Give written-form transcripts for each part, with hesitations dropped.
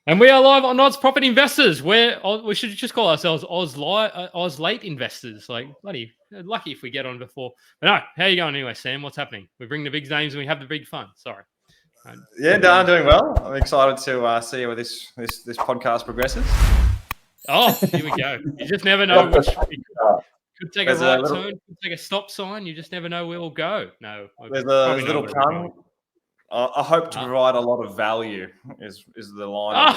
And we are live on Oz Property Investors, where we should just call ourselves Oz Late Investors. Like, bloody lucky if we get on before. But no, how you going anyway, Sam? What's happening? We bring the big names and we have the big fun. Sorry. Yeah, Dan, doing well. I'm excited to see where this podcast progresses. Oh, here we go. You just never know which. Could take a right turn, could take a stop sign. You just never know where we'll go. No, there's a little pun. I hope to provide a lot of value. Is the line?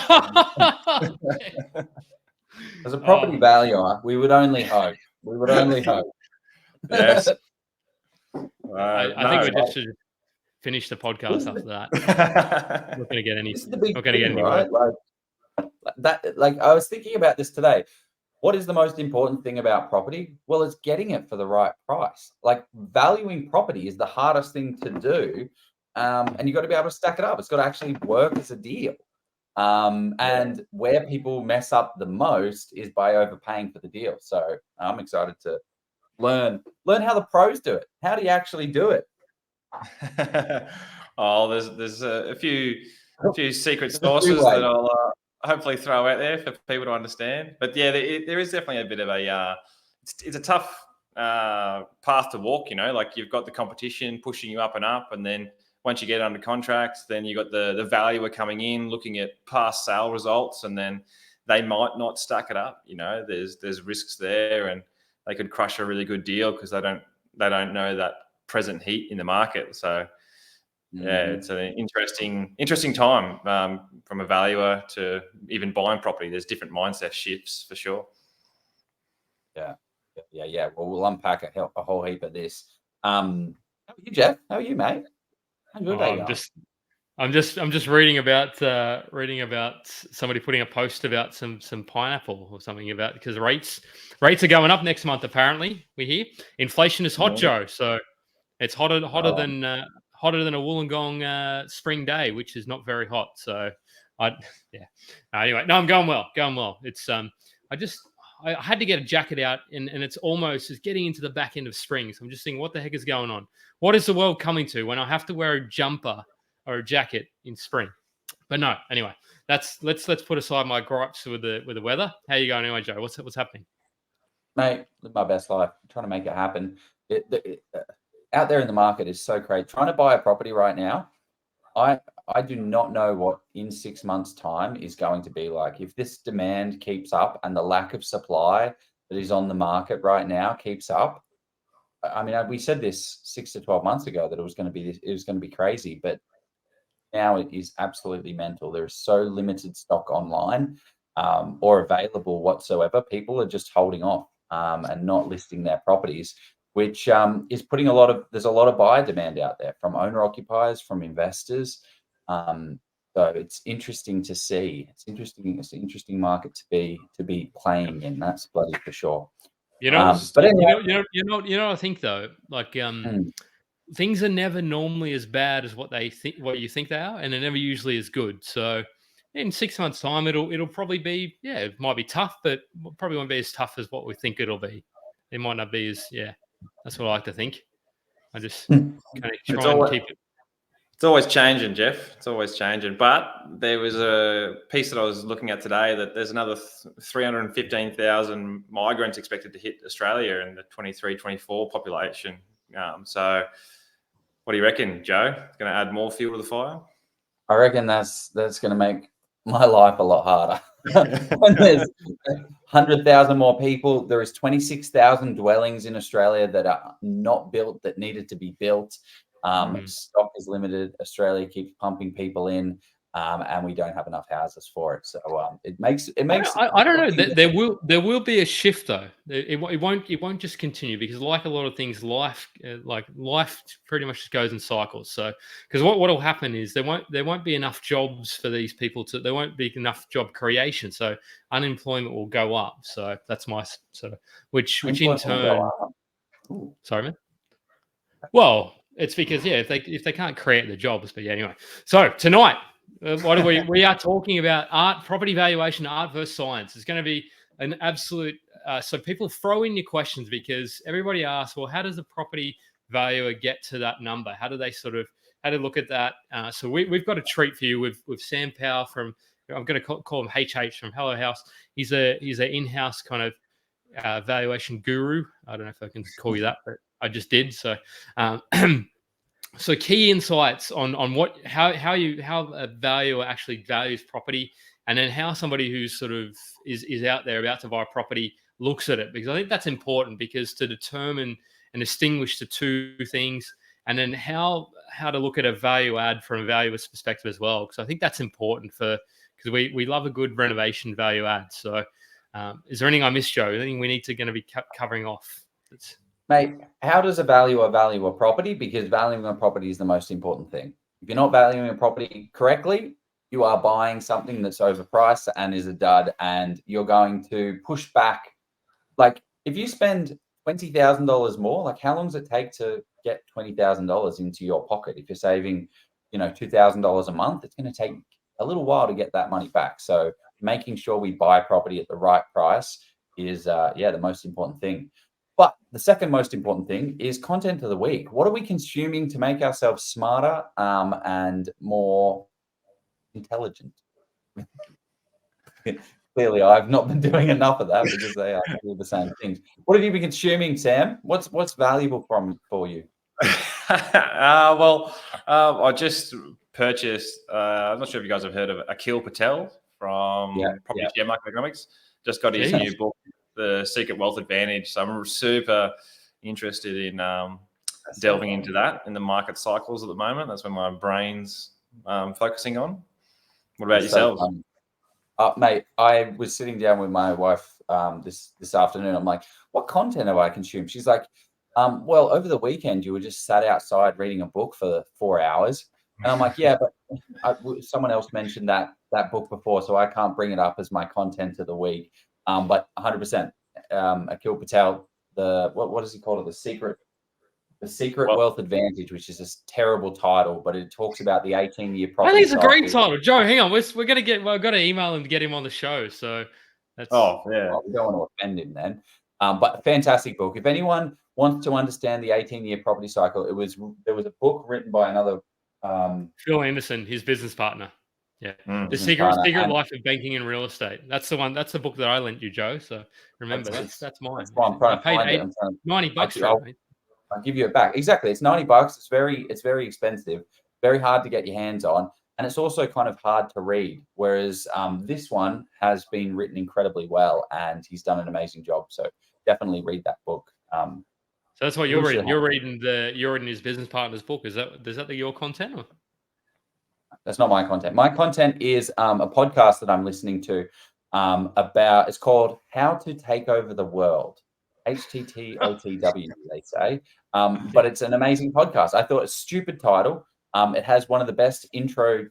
As a property valuer, we would only hope. We would only hope. Yes. I think we just should finish the podcast after that. Not going to get any. This is the big not going to get any. Right? Like I was thinking about this today. What is the most important thing about property? Well, it's getting it for the right price. Like valuing property is the hardest thing to do. And you've got to be able to stack it up. It's got to actually work as a deal. And where people mess up the most is by overpaying for the deal. So I'm excited to learn how the pros do it. How do you actually do it? There's a few secret sources that I'll hopefully throw out there for people to understand. But yeah, there is definitely a bit of a it's a tough path to walk. You know, like you've got the competition pushing you up, and then once you get under contracts, then you got the valuer coming in, looking at past sale results, and then they might not stack it up. You know, there's risks there, and they could crush a really good deal because they don't know that present heat in the market. So yeah, it's an interesting time from a valuer to even buying property. There's different mindset shifts for sure. Yeah. Well, we'll unpack a whole heap of this. How are you, Jeff? How are you, mate? I'm just reading about somebody putting a post about some pineapple or something about because rates are going up next month. Apparently, we hear inflation is hot, Joe. So it's hotter than a Wollongong spring day, which is not very hot. So anyway, no, I'm going well. It's I had to get a jacket out, and it's getting into the back end of spring. So I'm just thinking, what the heck is going on? What is the world coming to when I have to wear a jumper or a jacket in spring? But no, anyway, let's put aside my gripes with the weather. How you going anyway, Joe? What's happening? Mate, live my best life. I'm trying to make it happen. Out there in the market is so great. Trying to buy a property right now, I do not know what in 6 months' time is going to be like. If this demand keeps up and the lack of supply that is on the market right now keeps up, I mean, we said this 6 to 12 months ago that it was going to be crazy, but now it is absolutely mental. There is so limited stock online or available whatsoever. People are just holding off and not listing their properties, which is putting there's a lot of buyer demand out there from owner occupiers, from investors. So it's interesting to see. It's an interesting market to be playing in. That's bloody for sure. You know, but anyway, you know, I think though, like things are never normally as bad as what you think they are, and they're never usually as good. So in 6 months' time, it'll probably be it might be tough, but probably won't be as tough as what we think it'll be. It might not be as That's what I like to think. I just kind of try and keep it. It's always changing, Jeff. It's always changing. But there was a piece that I was looking at today that there's another 315,000 migrants expected to hit Australia in the 23-24 population. So what do you reckon, Joe? It's going to add more fuel to the fire? I reckon that's going to make my life a lot harder. When there's 100,000 more people, there is 26,000 dwellings in Australia that are not built, that needed to be built. Stock is limited. Australia keeps pumping people in, and we don't have enough houses for it. So it makes. I don't know. There will be a shift though. It won't just continue because, like a lot of things, life pretty much just goes in cycles. So because what will happen is there won't be enough jobs for these people there won't be enough job creation. So unemployment will go up. So that's my sort of which in turn. Sorry, man. Well. It's because if they can't create the jobs, but anyway. So tonight, we are talking about art, property valuation, art versus science. It's going to be an absolute. So people throw in your questions because everybody asks, well, how does a property valuer get to that number? How do they look at that? So we've got a treat for you with Sam Powell from I'm going to call him HH from Hello Haus. He's an in-house kind of valuation guru. I don't know if I can call you that, but I just did. So, so key insights on how a valuer actually values property, and then how somebody who's sort of is out there about to buy a property looks at it, because I think that's important, because to determine and distinguish the two things, and then how to look at a value add from a valuer's perspective as well, because I think that's important because we love a good renovation value add. So is there anything I missed, Joe? Anything we need to going to be covering off? Mate, how does a valuer value a property? Because valuing a property is the most important thing. If you're not valuing a property correctly, you are buying something that's overpriced and is a dud, and you're going to push back. Like, if you spend $20,000 more, like, how long does it take to get $20,000 into your pocket? If you're saving, $2,000 a month, it's going to take a little while to get that money back. So making sure we buy property at the right price is, the most important thing. But the second most important thing is content of the week. What are we consuming to make ourselves smarter and more intelligent? Clearly, I've not been doing enough of that, because they are the same things. What have you been consuming, Sam? What's valuable for you? I just purchased. I'm not sure if you guys have heard of Akhil Patel from Property Share Market Economics. Just got his new book, The Secret Wealth Advantage. So I'm super interested in delving into that in the market cycles at the moment. That's where my brain's focusing on. What about yourselves? Mate, I was sitting down with my wife this afternoon. I'm like, what content have I consumed? She's like, well, over the weekend, you were just sat outside reading a book for 4 hours. And I'm like, yeah, but someone else mentioned that book before, so I can't bring it up as my content of the week. But 100%, Akhil Patel, what does he call it? The Secret Wealth Advantage, which is a terrible title, but it talks about the 18-year property. I think it's a great title. Joe, hang on. We've got to email him to get him on the show. So that's... we don't want to offend him then. But fantastic book. If anyone wants to understand the 18-year property cycle, there was a book written by another Phil Anderson, his business partner. Yeah. The Secret Life of Banking and Real Estate. That's the one. That's the book that I lent you, Joe. So remember, that's mine. That's why I'm trying to find it. $90 for it. I'll give you it back. Exactly. It's $90. It's very expensive, very hard to get your hands on. And it's also kind of hard to read. Whereas this one has been written incredibly well, and he's done an amazing job. So definitely read that book. So that's what you're reading. You're reading his business partner's book. Is that your content? Or? That's not my content. My content is a podcast that I'm listening to about. It's called How to Take Over the World. HTTOTW, they say. But it's an amazing podcast. I thought a stupid title. It has one of the best intro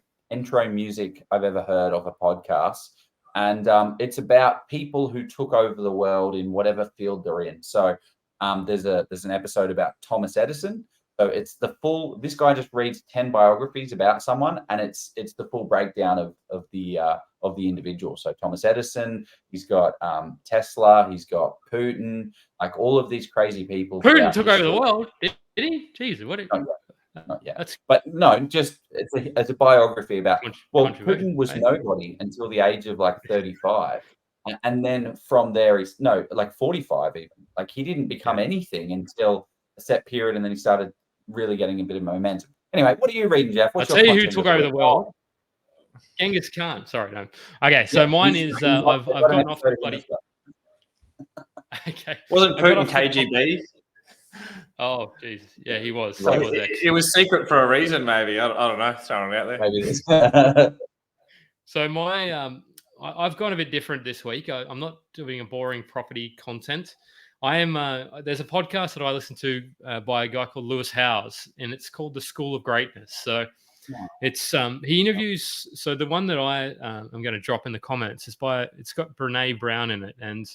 music I've ever heard of a podcast. And it's about people who took over the world in whatever field they're in. So there's an episode about Thomas Edison. So it's this guy just reads 10 biographies about someone, and it's the full breakdown of the individual. So Thomas Edison, he's got Tesla, he's got Putin, like all of these crazy people. Putin took over the world, did he? Jeez, what? Not yet. But no, just it's a biography about. Well, Putin was nobody until the age of like 35, and then from there he's 45 even. Like he didn't become anything until a set period, and then he started really getting a bit of momentum. Anyway, what are you reading, Jeff? I'll tell you who took over the world. Genghis Khan. Sorry, no. Okay, so mine is I've gotten off the bloody. Okay. Wasn't Putin KGB? Oh, Jesus. Yeah, he was. It was secret for a reason, maybe. I don't know. Throwing it out there. Maybe it is. So I've gone a bit different this week. I'm not doing a boring property content. I am. There's a podcast that I listen to by a guy called Hello Haus, and it's called The School of Greatness. So it's he interviews. So the one that I'm going to drop in the comments it's got Brene Brown in it, and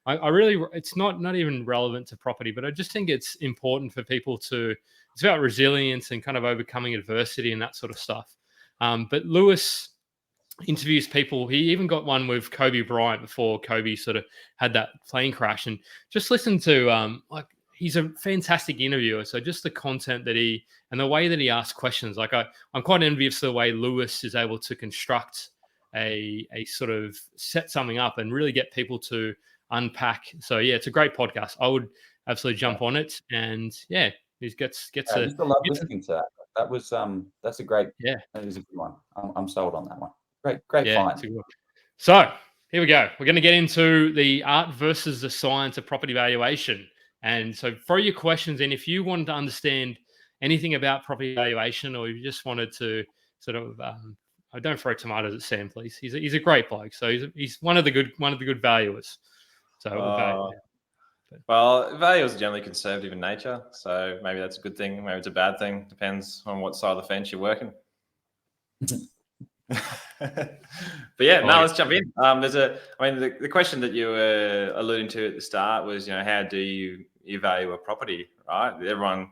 I really it's not even relevant to property, but I just think it's important for people to. It's about resilience and kind of overcoming adversity and that sort of stuff. But Lewis interviews people. He even got one with Kobe Bryant before Kobe sort of had that plane crash, and just listen to he's a fantastic interviewer. So just the content that and the way that he asks questions, I'm quite envious of the way Lewis is able to construct a sort of set something up and really get people to unpack. So yeah, it's a great podcast. I would absolutely jump on it, and yeah, he gets I used to love listening to that. That was that's a great, yeah, that is a good one. I'm sold on that one. Great yeah. find. So here we go. We're going to get into the art versus the science of property valuation. And so throw your questions in. If you wanted to understand anything about property valuation, or you just wanted to sort of, don't throw tomatoes at Sam, please. He's a great bloke. So he's one of the good valuers. So well, valuers are generally conservative in nature, so maybe that's a good thing. Maybe it's a bad thing. Depends on what side of the fence you're working. But yeah, let's jump in. The question that you were alluding to at the start was, how do you value a property, right? Everyone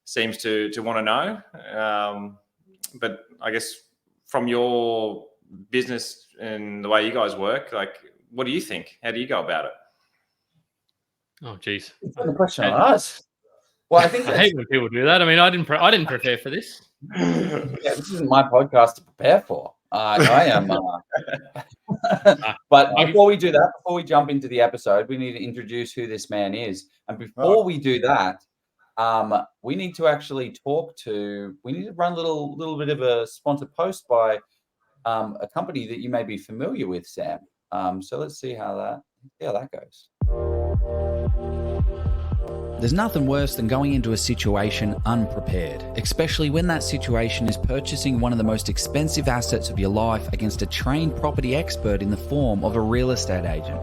seems to want to know. But I guess from your business and the way you guys work, like, what do you think? How do you go about it? Oh, geez. It's not a question on us. Well, I think I hate when people do that. I mean, I didn't prepare for this. Yeah, this isn't my podcast to prepare for. I am. But before we do that, before we jump into the episode, we need to introduce who this man is. And before we do that, we need to actually we need to run a little bit of a sponsored post by a company that you may be familiar with, Sam. So let's see how that goes. There's nothing worse than going into a situation unprepared, especially when that situation is purchasing one of the most expensive assets of your life against a trained property expert in the form of a real estate agent.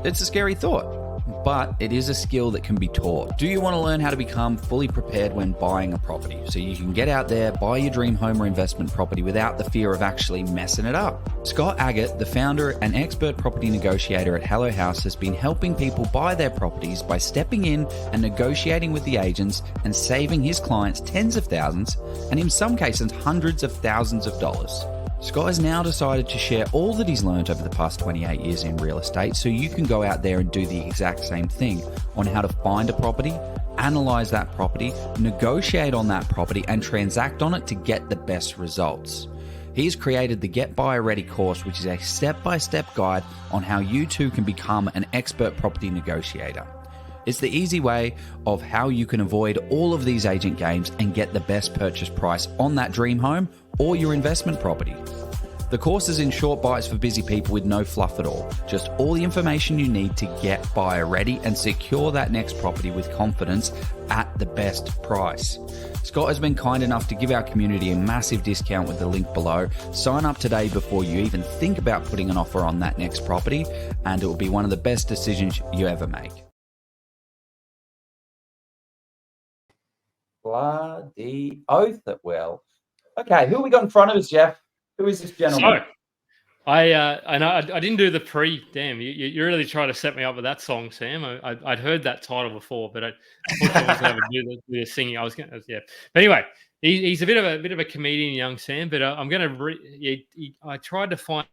It's a scary thought, but it is a skill that can be taught. Do you want to learn how to become fully prepared when buying a property so you can get out there, buy your dream home or investment property without the fear of actually messing it up? Scott Agate, the founder and expert property negotiator at Hello Haus, has been helping people buy their properties by stepping in and negotiating with the agents and saving his clients tens of thousands, and in some cases hundreds of thousands of dollars. Scott has now decided to share all that he's learned over the past 28 years in real estate so you can go out there and do the exact same thing on how to find a property, analyze that property, negotiate on that property, and transact on it to get the best results. He's created the Get Buyer Ready course, which is a step-by-step guide on how you too can become an expert property negotiator. It's the easy way of how you can avoid all of these agent games and get the best purchase price on that dream home or your investment property. The course is in short bites for busy people with no fluff at all. Just all the information you need to get buyer ready and secure that next property with confidence at the best price. Scott has been kind enough to give our community a massive discount with the link below. Sign up today before you even think about putting an offer on that next property, and it will be one of the best decisions you ever make. Bloody oath it will. Okay, who we got in front of us, Jeff? Who is this gentleman? So, I know I didn't do the pre. Damn, you really tried to set me up with that song, Sam. I'd heard that title before, but unfortunately I wasn't able to do the singing. I was going to, yeah. But anyway, he's a bit of a comedian, young Sam. But I'm going to. I tried to find.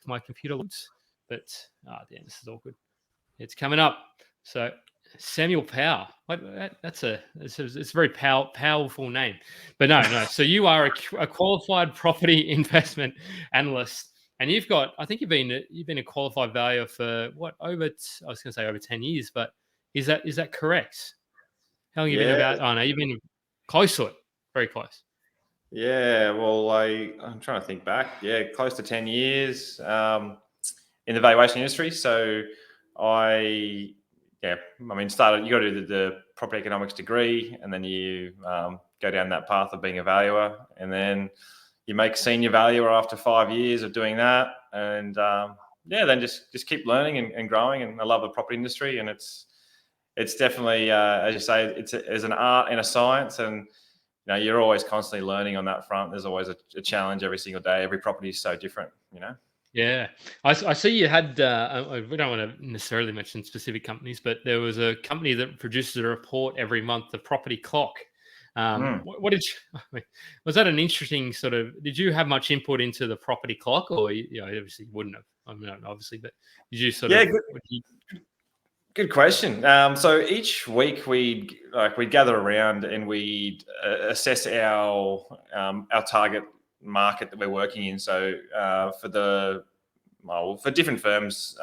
My computer looks, but damn, this is awkward. It's coming up. So Samuel Powell. It's a very powerful name, but no. So you are a qualified property investment analyst, and you've got. I think you've been a qualified valuer for what over? I was going to say over 10 years, but is that correct? How long have you been about? Oh no, you've been close to it, very close. Yeah, well, I'm trying to think back. Yeah, close to 10 years in the valuation industry. So started. You got to do the property economics degree, and then you go down that path of being a valuer, and then you make senior valuer after 5 years of doing that, and then just keep learning and growing. And I love the property industry, and it's definitely as you say, it's an art and a science, and you're always constantly learning on that front. There's always a challenge every single day. Every property is so different, Yeah. I see you had, we don't want to necessarily mention specific companies, but there was a company that produces a report every month, the Property Clock. What did you, was that an interesting sort of, did you have much input into the Property Clock, or, obviously you wouldn't have, obviously, but did you sort of, Good question. So each week we'd gather around and we'd assess our target market that we're working in. So for different firms,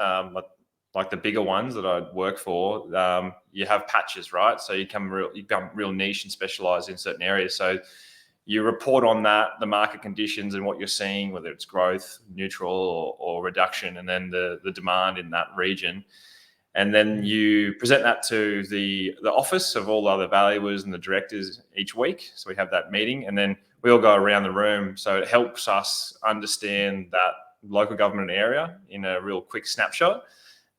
like the bigger ones that I work for, you have patches, right? So you become real niche and specialize in certain areas. So you report on that, the market conditions and what you're seeing, whether it's growth, neutral or reduction, and then the demand in that region. And then you present that to the office of all the other valuers and the directors each week. So we have that meeting, and then we all go around the room. So it helps us understand that local government area in a real quick snapshot.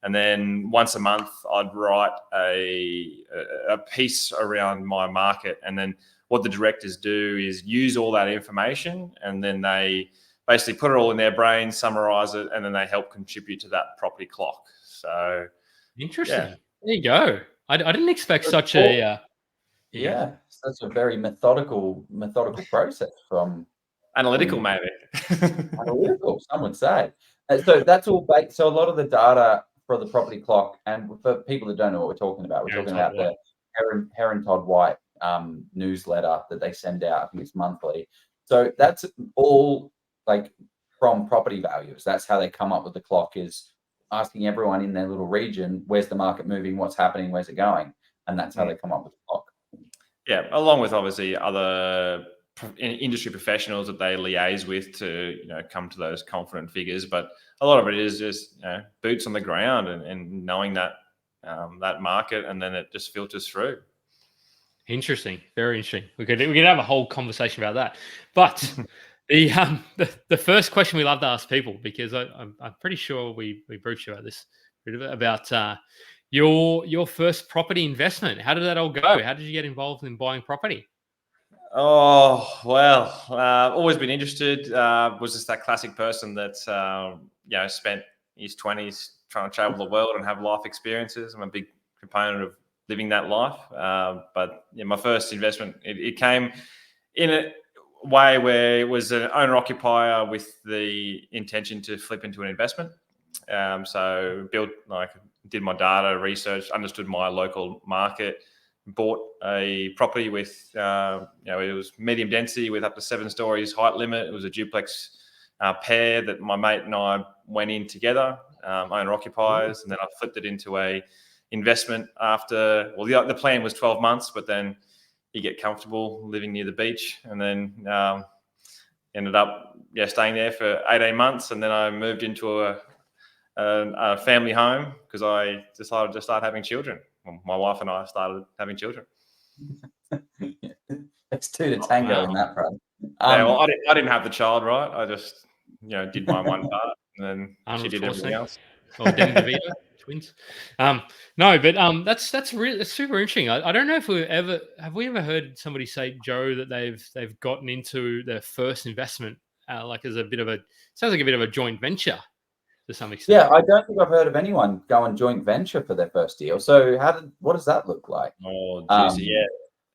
And then once a month, I'd write a piece around my market. And then what the directors do is use all that information, and then they basically put it all in their brain, summarize it, and then they help contribute to that property clock. So interesting. Yeah. There you go. I didn't expect such a such a very methodical process from analytical, maybe. Analytical, some would say. So that's all baked. So a lot of the data for the property clock, and for people that don't know what we're talking about, we're talking about the Heron Todd White newsletter that they send out. I think it's monthly. So that's all like from property values. That's how they come up with the clock, is asking everyone in their little region, where's the market moving, what's happening, where's it going? And that's how they come up with the clock. Yeah, along with obviously other industry professionals that they liaise with to come to those confident figures. But a lot of it is just boots on the ground and knowing that that market, and then it just filters through. Interesting, very interesting. We could have a whole conversation about that. But the first question we love to ask people, because I'm pretty sure we broached you about this, about your first property investment. How did that all go? How did you get involved in buying property? Oh, well, always been interested. Was just that classic person that spent his 20s trying to travel the world and have life experiences. I'm a big component of living that life. But my first investment, it came in a way where it was an owner-occupier with the intention to flip into an investment. So did my data research, understood my local market, bought a property with, it was medium density with up to 7 stories height limit. It was a duplex pair that my mate and I went in together, owner occupiers, and then I flipped it into a investment after, the plan was 12 months, but then you get comfortable living near the beach, and then ended up staying there for 18 months. And then I moved into a family home because I decided to start having children. My wife and I started having children. It's 2 to tango in that front. I didn't have the child, right? I just did my one part, and then she did everything else. Or Demi DeVito, twins. No, but that's super interesting. I don't know if we ever heard somebody say, Joe, that they've gotten into their first investment like as sounds like a bit of a joint venture to some extent. Yeah, I don't think I've heard of anyone going joint venture for their first deal. So what does that look like? Oh, juicy,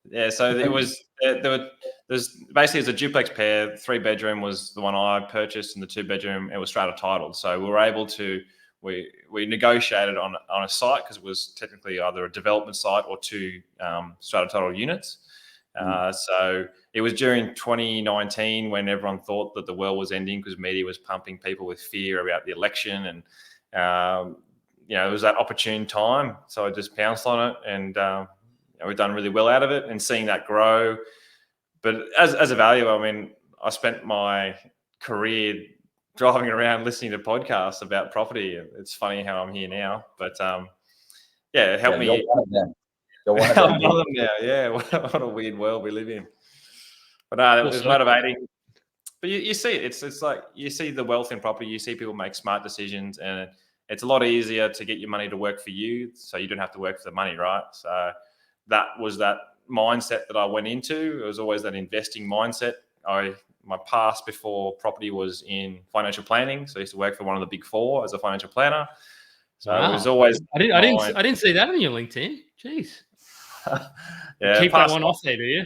yeah. So it was there's basically it's a duplex pair. 3-bedroom was the one I purchased, and the 2-bedroom it was strata titled. So we were able to we negotiated on a site because it was technically either a development site or 2 strata titled units. So it was during 2019 when everyone thought that the world was ending because media was pumping people with fear about the election, and it was that opportune time. So I just pounced on it, and we've done really well out of it, and seeing that grow. But as a valuer, I mean, I spent my career driving around listening to podcasts about property. It's funny how I'm here now, but it helped me. I'm one of them now. Yeah, what a weird world we live in. But it was motivating. But you see it. It's like you see the wealth in property. You see people make smart decisions, and it's a lot easier to get your money to work for you, so you don't have to work for the money, right? So that was that mindset that I went into. It was always that investing mindset. My past before property was in financial planning, so I used to work for one of the big 4 as a financial planner. So it was always. I didn't see that on your LinkedIn. Jeez. Keep that one off there, do you?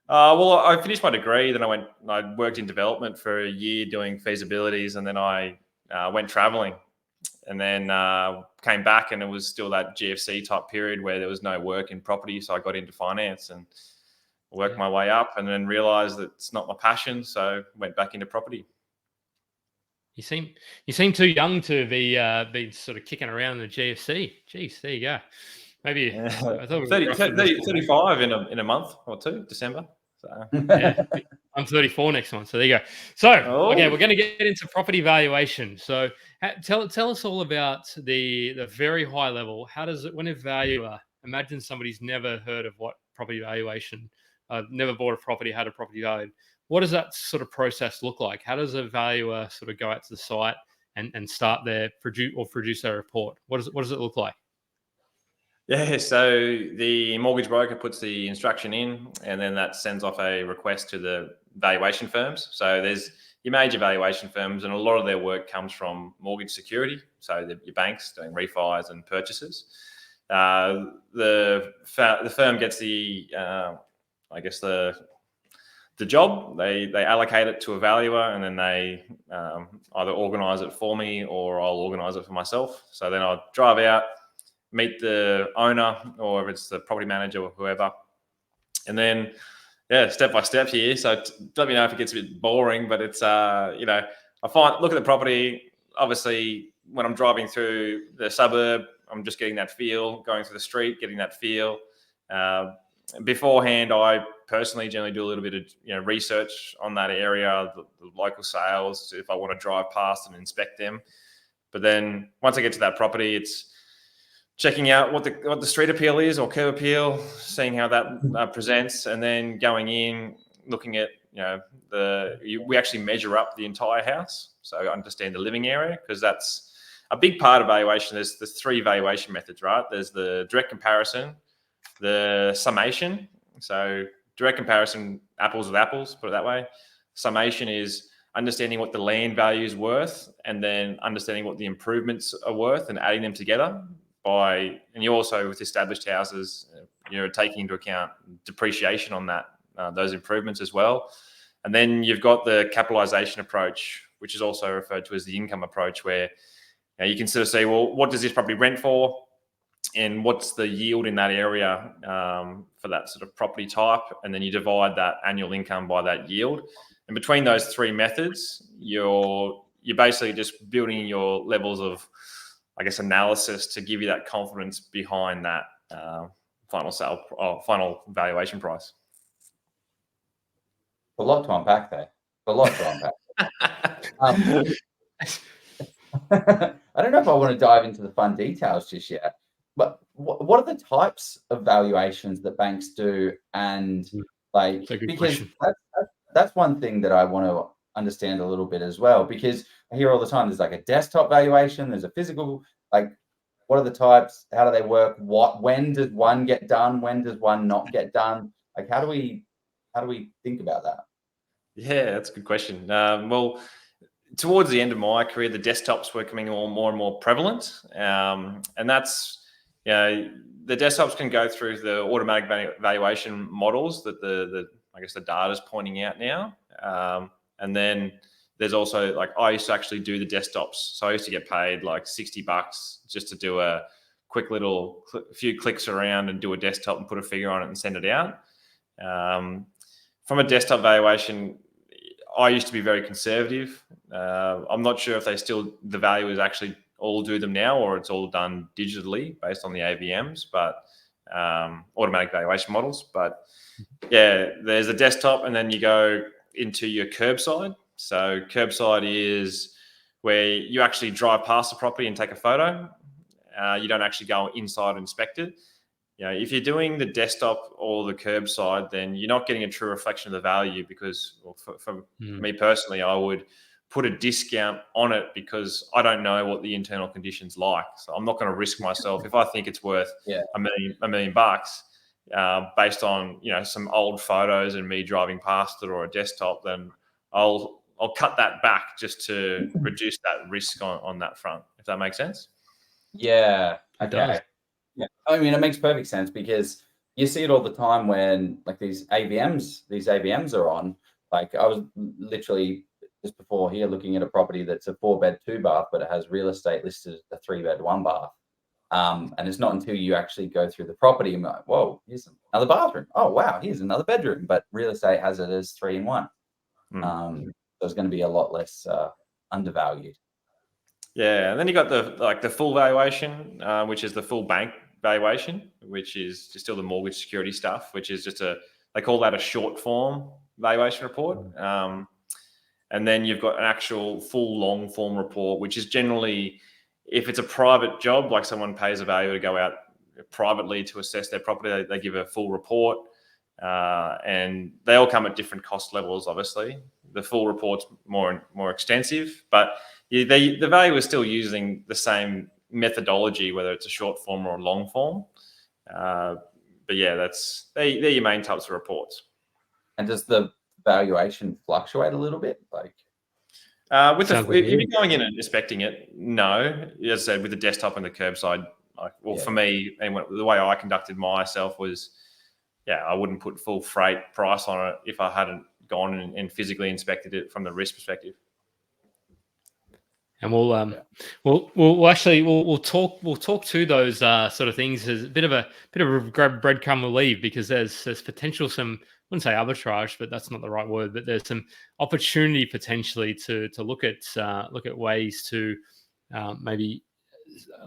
Well, I finished my degree, then I worked in development for a year doing feasibilities, and then I went traveling. and then came back, and it was still that GFC type period where there was no work in property. So I got into finance and worked my way up, and then realized that it's not my passion. So went back into property. You seem too young to be sort of kicking around in the GFC. Jeez, there you go. Maybe I thought 35 in a month or two, December. So. Yeah, I'm 34 next month. So there you go. So okay, we're going to get into property valuation. So tell us all about the very high level. How does it, when a valuer, imagine somebody's never heard of what property valuation, never bought a property, had a property valued. What does that sort of process look like? How does a valuer sort of go out to the site and start their produce their report? What does it look like? Yeah, so the mortgage broker puts the instruction in, and then that sends off a request to the valuation firms. So there's your major valuation firms, and a lot of their work comes from mortgage security. So your banks doing refis and purchases. The firm gets the job. They allocate it to a valuer, and then they either organise it for me, or I'll organise it for myself. So then I'll drive out, meet the owner, or if it's the property manager or whoever, and then step by step here. So let me know if it gets a bit boring, but it's I look at the property. Obviously, when I'm driving through the suburb, I'm just getting that feel. Going through the street, getting that feel. Beforehand, I personally generally do a little bit of research on that area, the local sales, if I want to drive past and inspect them. But then once I get to that property, it's checking out what the street appeal is, or curb appeal, seeing how that presents, and then going in, looking at we actually measure up the entire house, so I understand the living area, because that's a big part of valuation. There's three valuation methods, right? There's the direct comparison, the summation. So direct comparison, apples with apples, put it that way. Summation is understanding what the land value is worth, and then understanding what the improvements are worth and adding them together. And you also, with established houses, you're taking into account depreciation on those improvements as well. And then you've got the capitalization approach, which is also referred to as the income approach, where you can sort of say, well, what does this property rent for? And what's the yield in that area for that sort of property type? And then you divide that annual income by that yield. And between those three methods, you're basically just building your levels of, I guess, analysis to give you that confidence behind that final valuation price. A lot to unpack there. I don't know if I want to dive into the fun details just yet, but what are the types of valuations that banks do? And because that's one thing that I want to understand a little bit as well, because I hear all the time there's like a desktop valuation, there's a physical, what are the types? How do they work? When does one get done? When does one not get done? How do we think about that? Yeah, that's a good question. Well, towards the end of my career, the desktops were becoming more and more prevalent, and that's the desktops can go through the automatic valuation models that the data is pointing out now, and then there's also I used to actually do the desktops, so I used to get paid like $60 just to do a quick little few clicks around and do a desktop and put a figure on it and send it out. From a desktop valuation, I used to be very conservative. I'm not sure if the valuers actually all do them now, or it's all done digitally based on the AVMs, but automatic valuation models. But yeah, there's a desktop, and then you go into your curbside. So curbside is where you actually drive past the property and take a photo. You don't actually go inside and inspect it. If you're doing the desktop or the curbside, then you're not getting a true reflection of the value, because for me personally, I would put a discount on it because I don't know what the internal conditions like. So I'm not going to risk myself. If I think it's worth $1 million based on some old photos and me driving past it, or a desktop, then I'll cut that back just to reduce that risk on that front, if that makes sense. Yeah. Okay. Yeah. I mean, it makes perfect sense, because you see it all the time when these AVMs are on. I was literally just before here looking at a property that's a 4-bed 2-bath, but it has real estate listed as a 3-bed 1-bath. And it's not until you actually go through the property and like, whoa, here's another bathroom. Oh, wow, here's another bedroom. But real estate has it as 3 in 1. So it's going to be a lot less undervalued. Yeah, and then you got the full valuation, which is the full bank valuation, which is just still the mortgage security stuff, which is just they call that a short form valuation report. And then you've got an actual full long form report, which is generally, if it's a private job, like someone pays a valuer to go out privately to assess their property, they give a full report, and they all come at different cost levels, obviously. The full report's more extensive, but the valuer is still using the same methodology, whether it's a short form or a long form. But yeah, they're your main types of reports. And does the valuation fluctuate a little bit? Like, if you're going in and inspecting it, no. As I said, with the desktop and the curbside, for me, and the way I conducted myself was, I wouldn't put full freight price on it if I hadn't gone and physically inspected it from the risk perspective. And we'll talk to those sort of things as a bit of a breadcrumb we'll leave, because there's potential some, I wouldn't say arbitrage, but that's not the right word, but there's some opportunity potentially to look at ways to maybe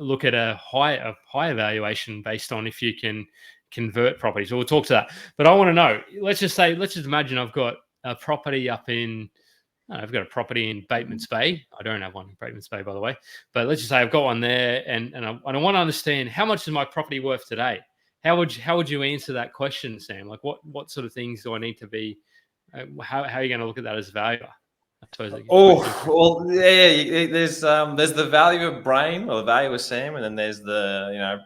look at a higher valuation based on if you can convert properties. So we'll talk to that. But I want to know, let's just imagine I've got a property I've got a property in Bateman's Bay. I don't have one in Bateman's Bay, by the way. But let's just say I've got one there, and I want to understand, how much is my property worth today? How would you answer that question, Sam? Like, what sort of things do I need to be? How are you going to look at that as a valuer? I suppose. There's the valuer brain, or the valuer Sam, and then there's the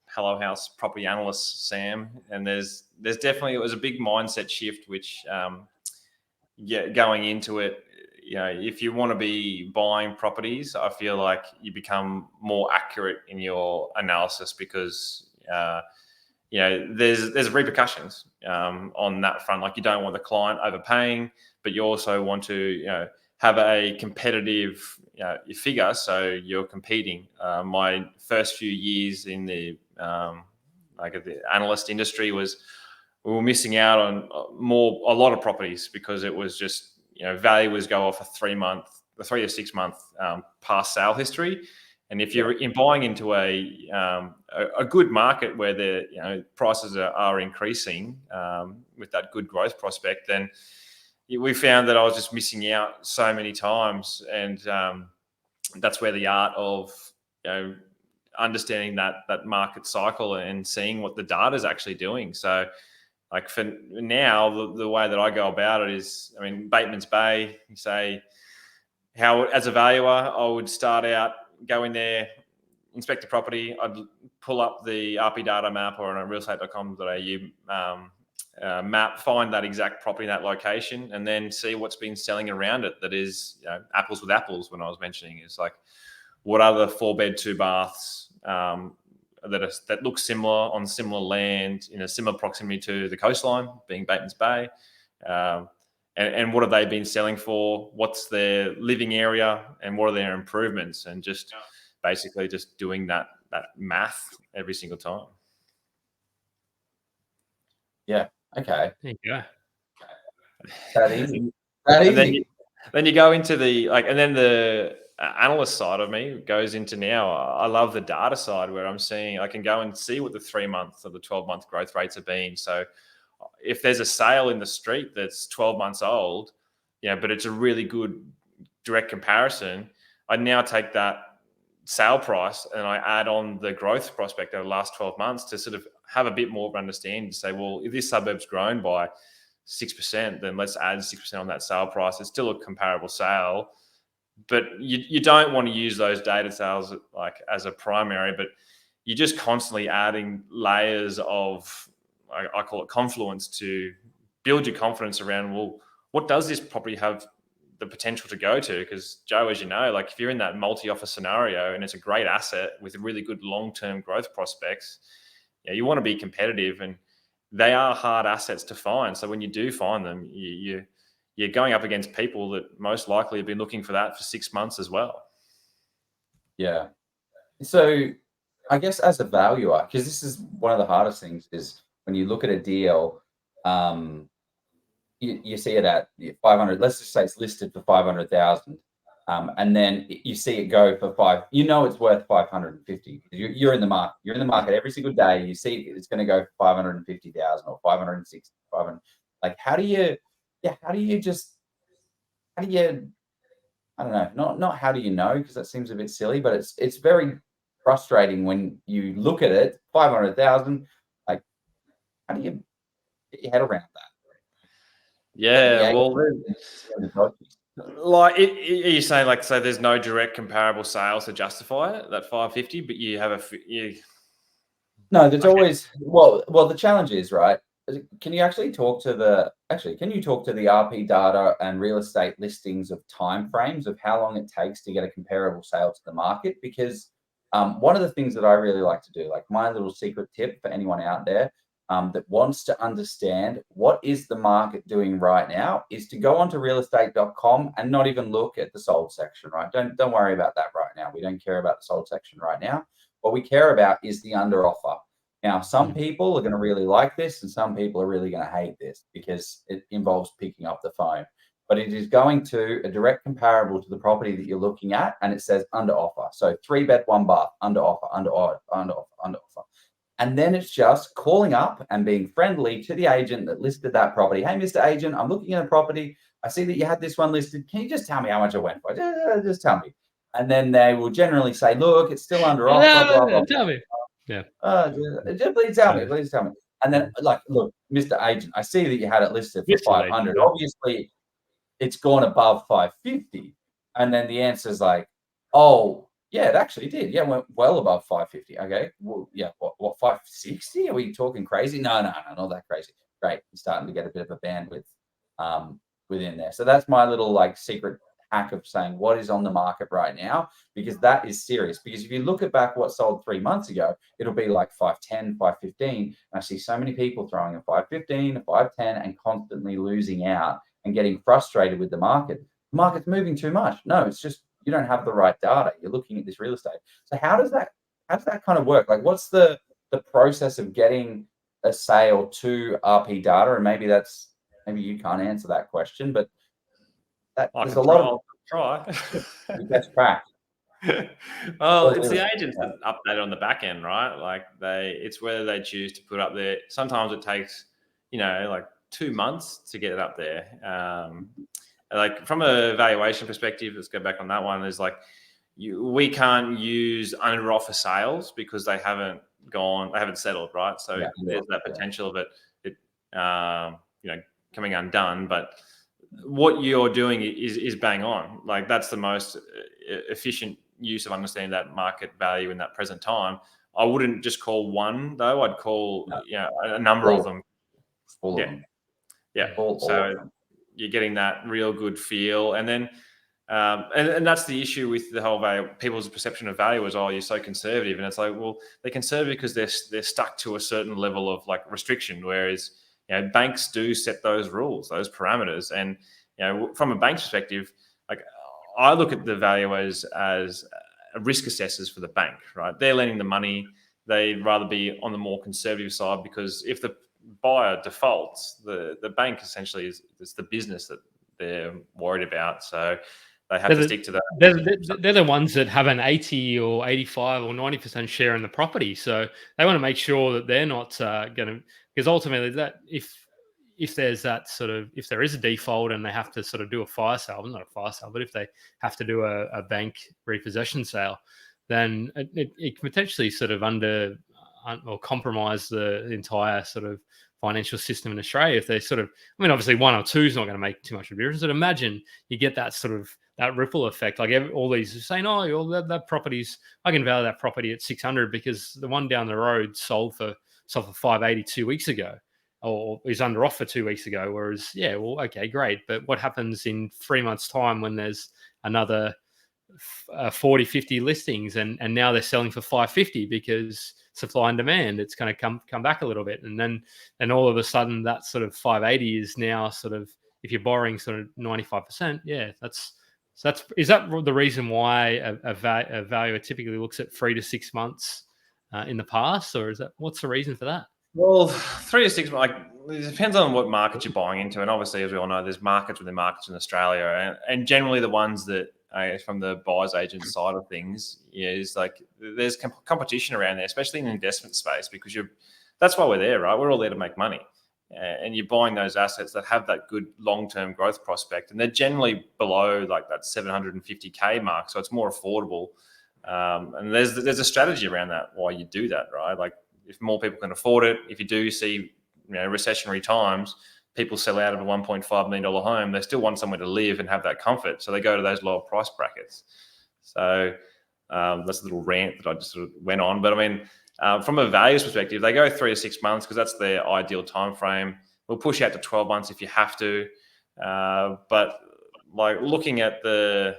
Hello Haus property analyst Sam, and there's definitely, it was a big mindset shift, which going into it, if you want to be buying properties, I feel like you become more accurate in your analysis, because there's repercussions on that front. Like, you don't want the client overpaying, but you also want to have a competitive figure, so you're competing. My first few years in the the analyst industry we were missing out on a lot of properties, because it was just, valuers go off a 3 to 6 month past sale history. And if you're buying into a good market where the prices are increasing with that good growth prospect, then we found that I was just missing out so many times. And that's where the art of understanding that market cycle and seeing what the data is actually doing. So, like, for now, the way that I go about it is, Bateman's Bay, you say, how, as a valuer, I would start out, go in there, inspect the property. I'd pull up the RP data map or on a realestate.com.au map, find that exact property in that location, and then see what's been selling around it. That is, apples with apples. When I was mentioning, is like, what other 4-bed 2-baths that look similar on similar land in a similar proximity to the coastline, being Bateman's Bay, and what have they been selling for? What's their living area, and what are their improvements? And just basically just doing that math every single time. Yeah. Okay. There you go. That easy. Then you go into and then the analyst side of me goes into, now I love the data side, where I'm seeing, I can go and see what the 3-month or the 12-month growth rates have been. So if there's a sale in the street that's 12 months old, but it's a really good direct comparison, I now take that sale price and I add on the growth prospect over the last 12 months to sort of have a bit more of an understanding, to say, well, if this suburb's grown by 6%, then let's add 6% on that sale price. It's still a comparable sale. But you don't want to use those data sales like as a primary, but you're just constantly adding layers of, I call it confluence, to build your confidence around, well, what does this property have the potential to go to? Because, Joe, as you know, like, if you're in that multi-offer scenario and it's a great asset with really good long-term growth prospects, you want to be competitive, and they are hard assets to find. So when you do find them, you you're going up against people that most likely have been looking for that for 6 months as well. Yeah. So I guess as a valuer, because this is one of the hardest things, is when you look at a deal, you see it at 500. Let's just say it's listed for 500,000, and then you see it go for five. You know it's worth 550. You're in the market. You're in the market every single day. You see it's going to go for 550,000 or 560, 500. Like, how do you? I don't know. Not how do you know, because that seems a bit silly, but it's very frustrating when you look at it. 500,000. Like, how do you get your head around that? Yeah, well, like, are you saying, like, so there's no direct comparable sales to justify it, that 550, but you have No, there's always, well, the challenge is, right, can you talk to the RP data and real estate listings of timeframes of how long it takes to get a comparable sale to the market? Because one of the things that I really like to do, like my little secret tip for anyone out there that wants to understand what is the market doing right now, is to go onto realestate.com and not even look at the sold section, right? Don't worry about that right now. We don't care about the sold section right now. What we care about is the under offer. Now, some people are going to really like this, and some people are really going to hate this because it involves picking up the phone. But it is going to a direct comparable to the property that you're looking at, and it says under offer. So 3-bed, 1-bath, under offer, under offer, under offer, under offer. And then it's just calling up and being friendly to the agent that listed that property. Hey, Mr. Agent, I'm looking at a property. I see that you had this one listed. Can you just tell me how much it went for? Just tell me. And then they will generally say, look, it's still under offer. Blah, blah, blah. Tell me. Yeah. Just please tell me. Please tell me. And then, like, look, Mr. Agent, I see that you had it listed for 500. Obviously, it's gone above 550. And then the answer is like, oh, yeah, it actually did. Yeah, went well above 550. Okay. Well, yeah, what 560? Are we talking crazy? No, not that crazy. Great. You're starting to get a bit of a bandwidth within there. So that's my little, like, secret hack of saying what is on the market right now, because that is serious. Because if you look at back what sold 3 months ago, it'll be like 510, 515. And I see so many people throwing a 515, a 510, and constantly losing out and getting frustrated with the market. The market's moving too much. No, it's just you don't have the right data. You're looking at this real estate. So how does that kind of work? Like, what's the process of getting a sale to RP data? And maybe you can't answer that question, but there's a lot of try. That's cracked. Well, it's the agents that update on the back end, right? Like, it's whether they choose to put up there. Sometimes it takes, like 2 months to get it up there. Like, from a valuation perspective, let's go back on that one. Is like, we can't use under offer sales because they haven't settled, right? So there's that potential of it coming undone. But what you're doing is bang on. Like, that's the most efficient use of understanding that market value in that present time. I wouldn't just call one though. I'd call a number of them. All of them. Yeah. So you're getting that real good feel, and then and that's the issue with the whole value. People's perception of value is, oh, you're so conservative, and it's like, well, they're conservative because they're stuck to a certain level of, like, restriction, whereas banks do set those rules, those parameters. And from a bank's perspective, like, I look at the valuers as risk assessors for the bank, right? They're lending the money. They'd rather be on the more conservative side, because if the buyer defaults, the bank essentially it's the business that they're worried about. So they have to stick to that. They're the ones that have an 80 or 85 or 90% share in the property. So they want to make sure that they're not going to, because ultimately that if there's that sort of, if there is a default and they have to sort of do a fire sale, not a fire sale, but if they have to do a bank repossession sale, then it can potentially sort of or compromise the entire sort of financial system in Australia. If they sort of, obviously 1 or 2 is not going to make too much of a difference, but imagine you get that sort of, that ripple effect. Like, all these are saying, oh, that property's, I can value that property at 600 because the one down the road sold for 580 2 weeks ago, or is under offer 2 weeks ago. Whereas, okay, great. But what happens in 3 months' time when there's another 40, 50 listings and now they're selling for 550 because supply and demand, it's going to come back a little bit. And then all of a sudden that sort of 580 is now sort of, if you're borrowing sort of 95%, is that the reason why a valuer typically looks at 3 to 6 months in the past, or what's the reason for that? Well, 3 to 6 months, it depends on what market you're buying into, and obviously, as we all know, there's markets within markets in Australia, and generally the ones that from the buyer's agent side of things is like there's competition around there, especially in the investment space, because that's why we're there, right? We're all there to make money, and you're buying those assets that have that good long-term growth prospect, and they're generally below like that 750K mark, so it's more affordable. And there's a strategy around that why you do that, right? Like if more people can afford it, if you do see recessionary times, people sell out of a $1.5 million home, they still want somewhere to live and have that comfort, so they go to those lower price brackets. So that's a little rant that I just sort of went on, but I mean, from a values perspective, they go 3 to 6 months because that's their ideal time frame. We'll push out to 12 months if you have to, but like looking at the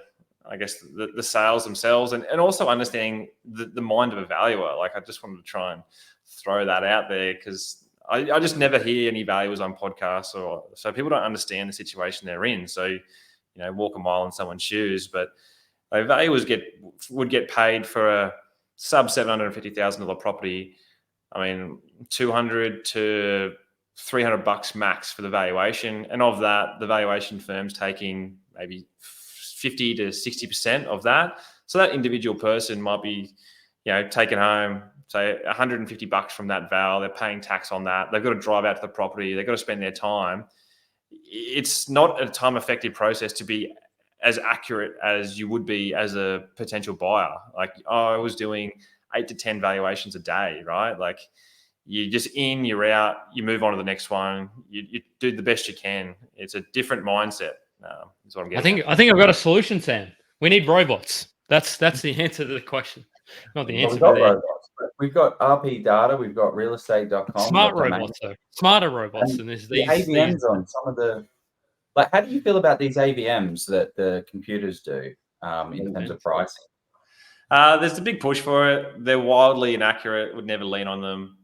sales themselves and also understanding the mind of a valuer. Like I just wanted to try and throw that out there because I just never hear any valuers on podcasts, so people don't understand the situation they're in. So, walk a mile in someone's shoes, but valuers would get paid for a sub $750,000 property. I mean, $200 to $300 max for the valuation, and of that, the valuation firm's taking maybe 50 to 60% of that. So that individual person might be, taking home, say, $150 from that val. They're paying tax on that. They've got to drive out to the property. They've got to spend their time. It's not a time-effective process to be as accurate as you would be as a potential buyer. Like I was doing 8 to 10 valuations a day, right? Like you just in, you're out, you move on to the next one. You do the best you can. It's a different mindset. Is what I'm getting. I think I've got a solution, Sam. We need robots. That's the answer to the question. Not the answer. We've got robots. We've got RP data. We've got realestate.com. Smart robots, though. Smarter robots. And there's these AVMs on some of the. Like, how do you feel about these AVMs that the computers do in terms of pricing? There's a big push for it. They're wildly inaccurate. Would never lean on them.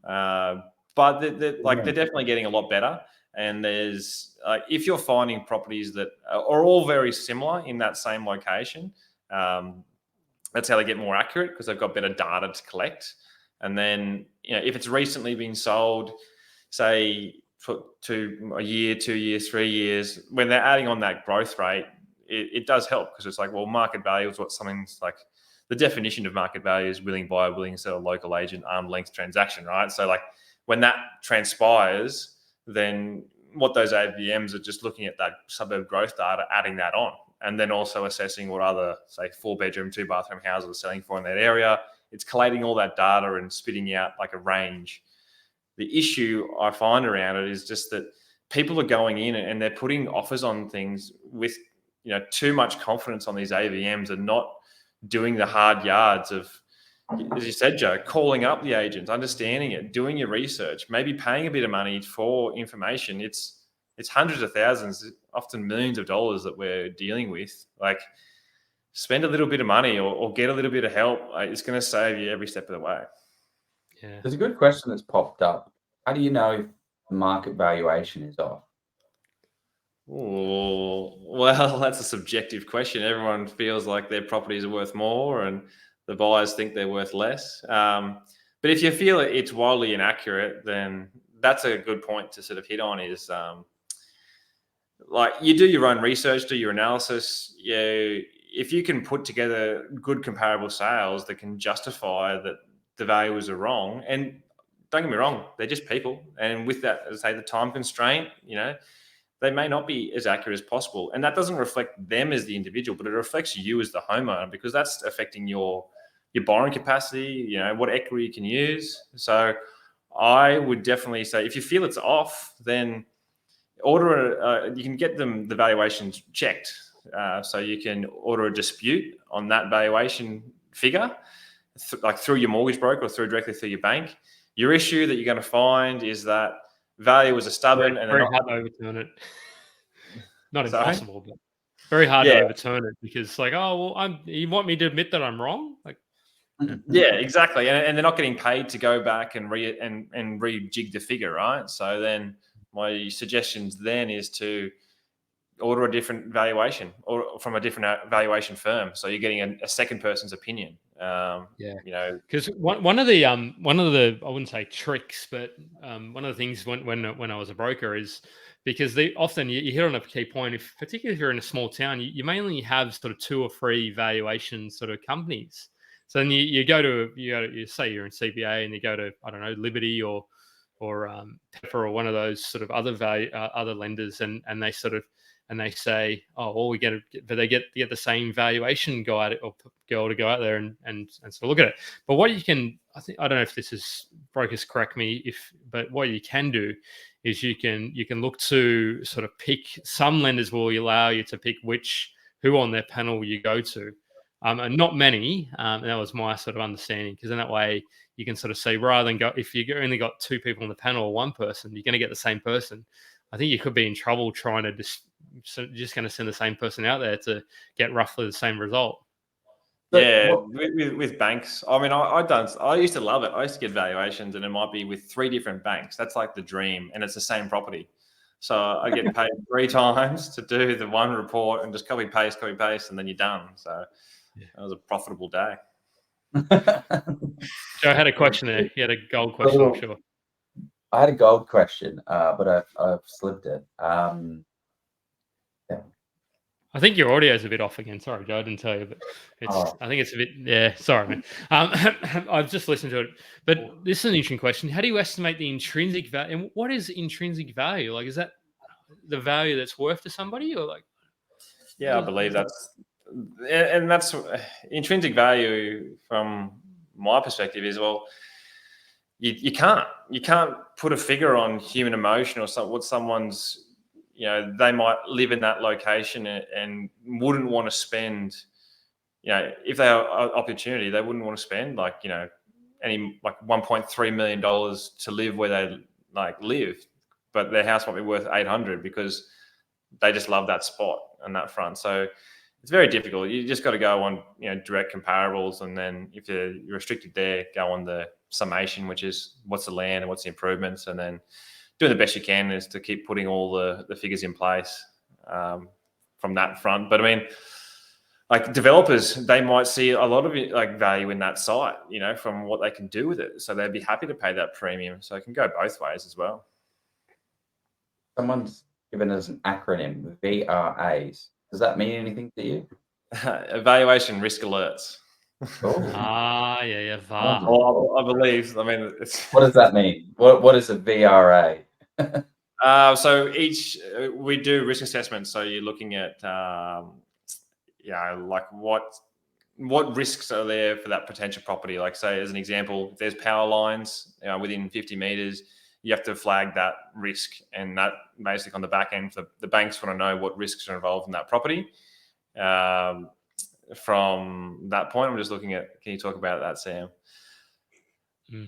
But they're definitely getting a lot better. And there's if you're finding properties that are all very similar in that same location, that's how they get more accurate because they've got better data to collect. And then if it's recently been sold, say to a year, 2 years, 3 years, when they're adding on that growth rate, it does help because it's like, well, market value is what something's like. The definition of market value is willing buyer, willing seller, local agent, arm's length transaction, right? So like when that transpires, then what those AVMs are just looking at that suburb growth data, adding that on, and then also assessing what other, say, 4-bedroom, 2-bathroom houses are selling for in that area. It's collating all that data and spitting out like a range. The issue I find around it is just that people are going in and they're putting offers on things with too much confidence on these AVMs and not doing the hard yards of, as you said, Joe, calling up the agents, understanding it, doing your research, maybe paying a bit of money for information. It's hundreds of thousands, often millions of dollars that we're dealing with. Like, spend a little bit of money or get a little bit of help. It's going to save you every step of the way. Yeah. There's a good question that's popped up. How do you know if the market valuation is off? Oh, well, that's a subjective question. Everyone feels like their properties are worth more and the buyers think they're worth less. But if you feel it's wildly inaccurate, then that's a good point to sort of hit on is like you do your own research, do your analysis. If you can put together good comparable sales that can justify that the values are wrong, and don't get me wrong, they're just people. And with that, as I say, the time constraint, they may not be as accurate as possible. And that doesn't reflect them as the individual, but it reflects you as the homeowner because that's affecting your borrowing capacity, what equity you can use. So I would definitely say if you feel it's off, then order you can get the valuations checked. So you can order a dispute on that valuation figure, like through your mortgage broker or directly through your bank. Your issue that you're going to find is that valuers are stubborn and very hard to overturn it. Not impossible, but very hard to overturn it because, like, oh well, you want me to admit that I'm wrong? Like, yeah, exactly, and they're not getting paid to go back and rejig the figure, right? So then my suggestions then is to order a different valuation or from a different valuation firm. So you're getting a second person's opinion. Because one of the I wouldn't say tricks, but one of the things when I was a broker is because often you hit on a key point. Particularly if you're in a small town, you mainly have sort of 2 or 3 valuation sort of companies. So then you say you're in CBA and you go to, I don't know, Liberty or Pepper or one of those sort of other lenders, and they say, oh, well, they get the same valuation guy or girl to go out there and sort of look at it. But what you can, I don't know if this is, brokers correct me but what you can do is you can look to sort of pick, some lenders will allow you to pick who on their panel you go to. And not many, and that was my sort of understanding, because in that way you can sort of say, rather than if you only got 2 people on the panel or 1 person, you're going to get the same person. I think you could be in trouble trying to just going to send the same person out there to get roughly the same result. Yeah, with banks. I mean, I used to love it. I used to get valuations, and it might be with 3 different banks. That's like the dream, and it's the same property. So I get paid 3 times to do the one report and just copy paste, and then you're done. So that was a profitable day. Joe had a question there. He had a gold question, I'm sure. I had a gold question, but I've slipped it. Yeah. I think your audio is a bit off again. Sorry, Joe, I didn't tell you, but I think it's a bit. Yeah, sorry, man. I've just listened to it, but this is an interesting question. How do you estimate the intrinsic value? And what is intrinsic value? Like, is that the value that's worth to somebody, or like? Yeah, I believe that's intrinsic value from my perspective is, well, you can't put a figure on human emotion or what someone's. They might live in that location and wouldn't want to spend, if they have opportunity, they wouldn't want to spend any $1.3 million to live where they live, but their house might be worth 800 because they just love that spot and that front. So it's very difficult. You just got to go on, direct comparables, and then if you're restricted there, go on the summation, which is what's the land and what's the improvements, and then doing the best you can is to keep putting all the figures in place from that front. But I mean, developers, they might see a lot of value in that site, from what they can do with it. So they'd be happy to pay that premium. So it can go both ways as well. Someone's given us an acronym, VRAs. Does that mean anything to you? Evaluation risk alerts. Yeah, VAR. Well, I believe. I mean, what does that mean? What is a VRA? So we do risk assessments. So you're looking at, what risks are there for that potential property? Like, say, as an example, if there's power lines within 50 meters, you have to flag that risk, and that basically on the back end, the banks want to know what risks are involved in that property. From that point, I'm just looking at, can you talk about that, Sam?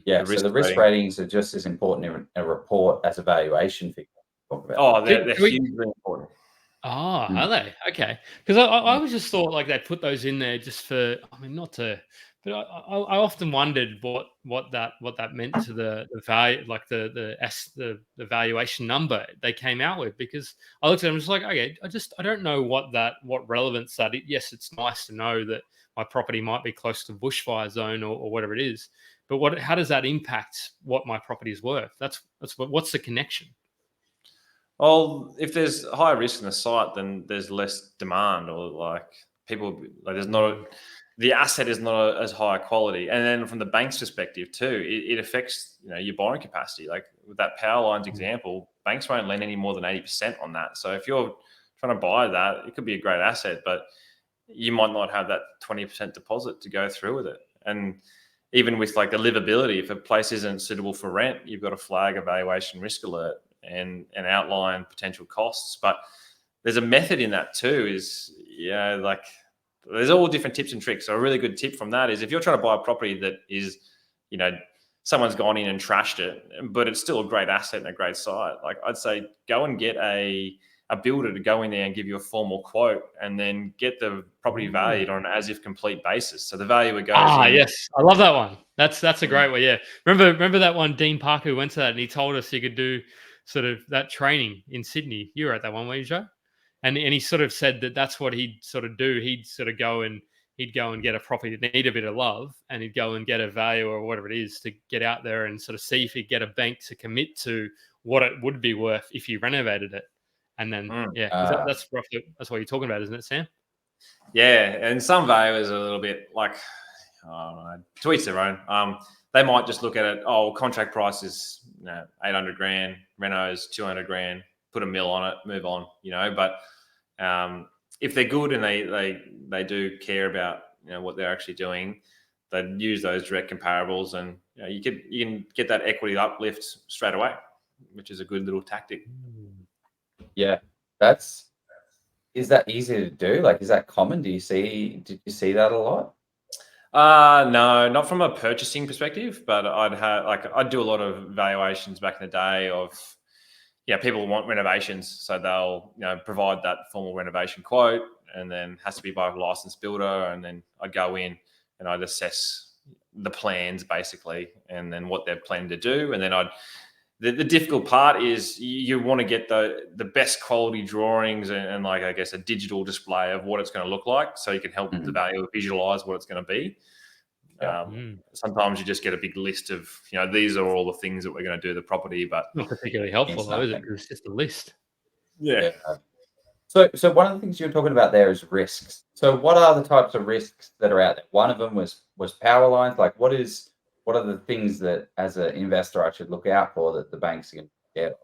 Yeah, so the risk ratings are just as important in a report as a valuation figure. They're hugely important. Are they? Okay. Because I always just thought they put those in there just for, not to, but I often wondered what that meant to the value, the valuation number they came out with, because I looked at them just okay, I don't know what relevance that. Yes, it's nice to know that my property might be close to bushfire zone or whatever it is, but how does that impact what my property is worth? What's the connection? Well, if there's higher risk in the site, then there's less demand, or people there's not the asset is not as high quality. And then from the bank's perspective too, it affects your borrowing capacity. Like with that power lines example, banks won't lend any more than 80% on that. So if you're trying to buy that, it could be a great asset, but you might not have that 20% deposit to go through with it. And even with the livability, if a place isn't suitable for rent, you've got to flag a valuation risk alert and outline potential costs. But there's a method in that too, is there's all different tips and tricks. So a really good tip from that is, if you're trying to buy a property that is, someone's gone in and trashed it, but it's still a great asset and a great site, I'd say go and get a builder to go in there and give you a formal quote, and then get the property valued on an as if complete basis. So the valuer goes in. Yes, I love that one. That's a great one. Yeah, remember that one, Dean Parker, who went to that, and he told us you could do sort of that training in Sydney. You were at that one, were you, Joe? And he sort of said that that's what he'd sort of do. He'd go and get a property that need a bit of love, and he'd go and get a value or whatever it is to get out there and sort of see if he'd get a bank to commit to what it would be worth if you renovated it. And then, that's roughly, that's what you're talking about, isn't it, Sam? Yeah, and some valuers are a little bit like, to each their own. They might just look at it. Oh, contract price is 800 grand, renos 200 grand. Put a mill on it, move on. But if they're good and they do care about what they're actually doing, they'd use those direct comparables, and you can get that equity uplift straight away, which is a good little tactic. Yeah, is that easy to do? Like, is that common? Did you see that a lot? No, not from a purchasing perspective, but I'd do a lot of valuations back in the day of, people want renovations, so they'll provide that formal renovation quote, and then has to be by a licensed builder, and then I'd go in and I'd assess the plans basically, and then what they're planning to do, and then the difficult part is you want to get the best quality drawings and like, I guess, a digital display of what it's going to look like, so you can help the valuer visualize what it's going to be. Sometimes you just get a big list of, these are all the things that we're going to do to the property, but not particularly helpful though, is it? It's just a list. Yeah. So one of the things you're talking about there is risks. So what are the types of risks that are out there? One of them was power lines. Like, what are the things that as an investor I should look out for that the banks are going to get?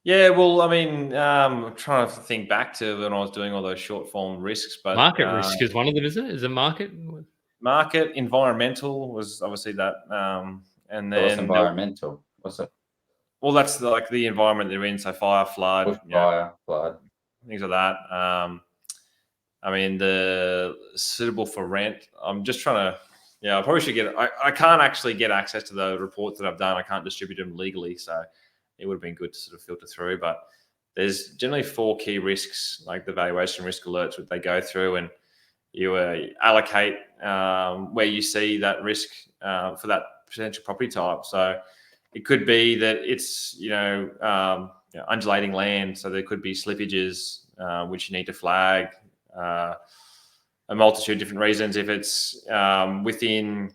Yeah, well, I mean, I'm trying to think back to when I was doing all those short form risks, but market risk is one of them, isn't it? Is a market environmental was obviously that, and then what's environmental? What's it? Well, that's like the environment they're in, so fire, flood, flood, things like that. I mean, the suitable for rent. I'm just trying to. Yeah, I probably should get. I can't actually get access to the reports that I've done. I can't distribute them legally, so it would have been good to sort of filter through. But there's generally 4 key risks, like the valuation risk alerts, that they go through, and you allocate where you see that risk for that potential property type. So it could be that it's undulating land, so there could be slippages which you need to flag. A multitude of different reasons. If it's within,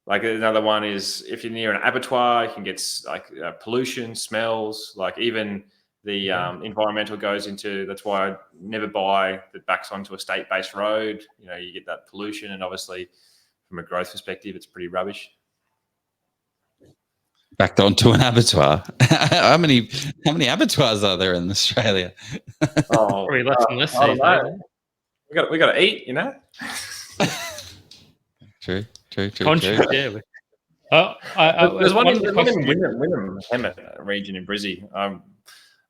like, another one is if you're near an abattoir, you can get like pollution, smells, like even the environmental goes into. That's why I never buy that backs onto a state-based road. You get that pollution, and obviously from a growth perspective, it's pretty rubbish. Backed onto an abattoir. How many abattoirs are there in Australia? Probably less and less these days. We got to eat, True. Yeah. There's one in Wynnum Hemet region in Brizzy. I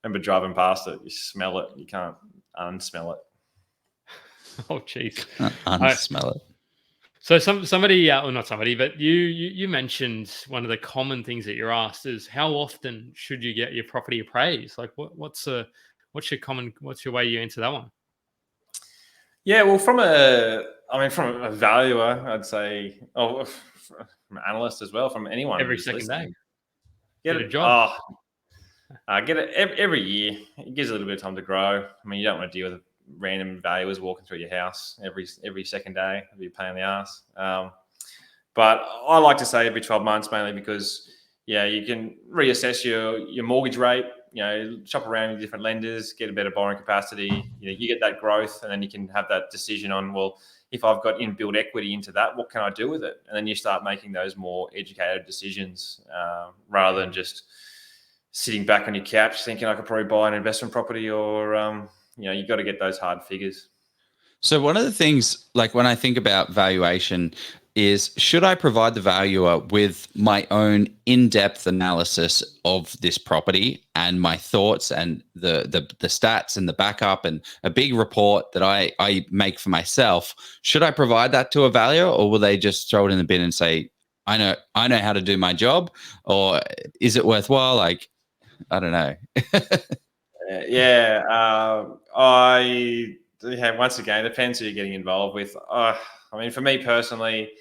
remember driving past it. You smell it. You can't unsmell it. Oh, jeez. Unsmell it. So somebody, or not somebody, but you mentioned one of the common things that you're asked is how often should you get your property appraised? Like, what's your way you answer that one? Yeah, well, from a valuer, I'd say, from an analyst as well, from anyone. Every second day. Get a job. Get it every year. It gives a little bit of time to grow. I mean, you don't want to deal with random valuers walking through your house every second day. It'd be a pain in the ass. But I like to say every 12 months, mainly because, you can reassess your mortgage rate. Shop around with different lenders, get a better borrowing capacity. You get that growth, and then you can have that decision on, well, if I've got inbuilt equity into that, what can I do with it? And then you start making those more educated decisions rather than just sitting back on your couch thinking I could probably buy an investment property, or you got to get those hard figures. So one of the things, like when I think about valuation, is should I provide the valuer with my own in-depth analysis of this property and my thoughts and the stats and the backup and a big report that I make for myself? Should I provide that to a valuer, or will they just throw it in the bin and say, I know how to do my job? Or is it worthwhile? Like, I don't know. Once again, it depends who you're getting involved with. I mean, for me personally,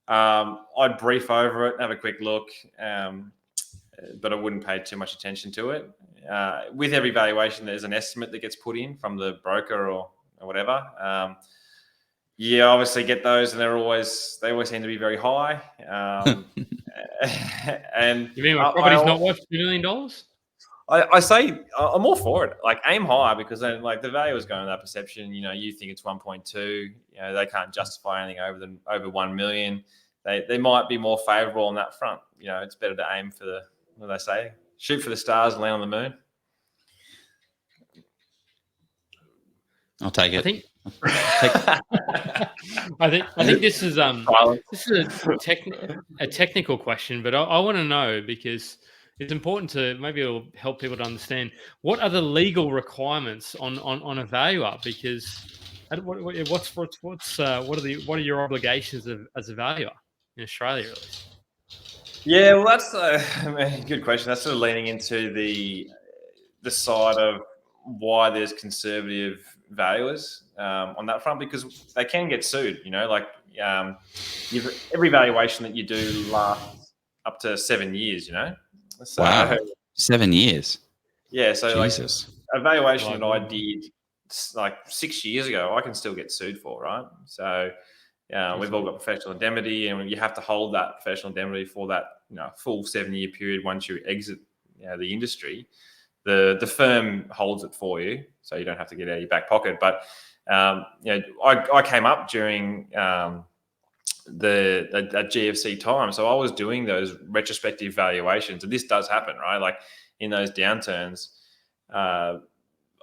I'd brief over it, have a quick look. but I wouldn't pay too much attention to it. With every valuation, there's an estimate that gets put in from the broker or whatever. Yeah, obviously get those, and they always seem to be very high. And You mean my property's not worth $2 million? I say I'm all for it. Like, aim high, because then, like, the value is going on that perception. You think it's 1.2. They can't justify anything over 1 million. They might be more favourable on that front. It's better to aim for the, what do they say? Shoot for the stars and land on the moon. I'll take it. I think this is a technical question, but I want to know, because it's important to, maybe it'll help people to understand, what are the legal requirements on a valuer, because what are your obligations as a valuer in Australia, at least? Yeah, well, that's a good question. That's sort of leaning into the side of why there's conservative valuers on that front, because they can get sued. Every valuation that you do lasts up to 7 years. So, wow, 7 years. Yeah, so Jesus. like a valuation that I did like 6 years ago, I can still get sued for, right? So we've all got professional indemnity, and you have to hold that professional indemnity for that full 7-year period once you exit the industry. The firm holds it for you, so you don't have to get it out of your back pocket. But I came up during the GFC time, so I was doing those retrospective valuations, and this does happen, right? Like in those downturns, I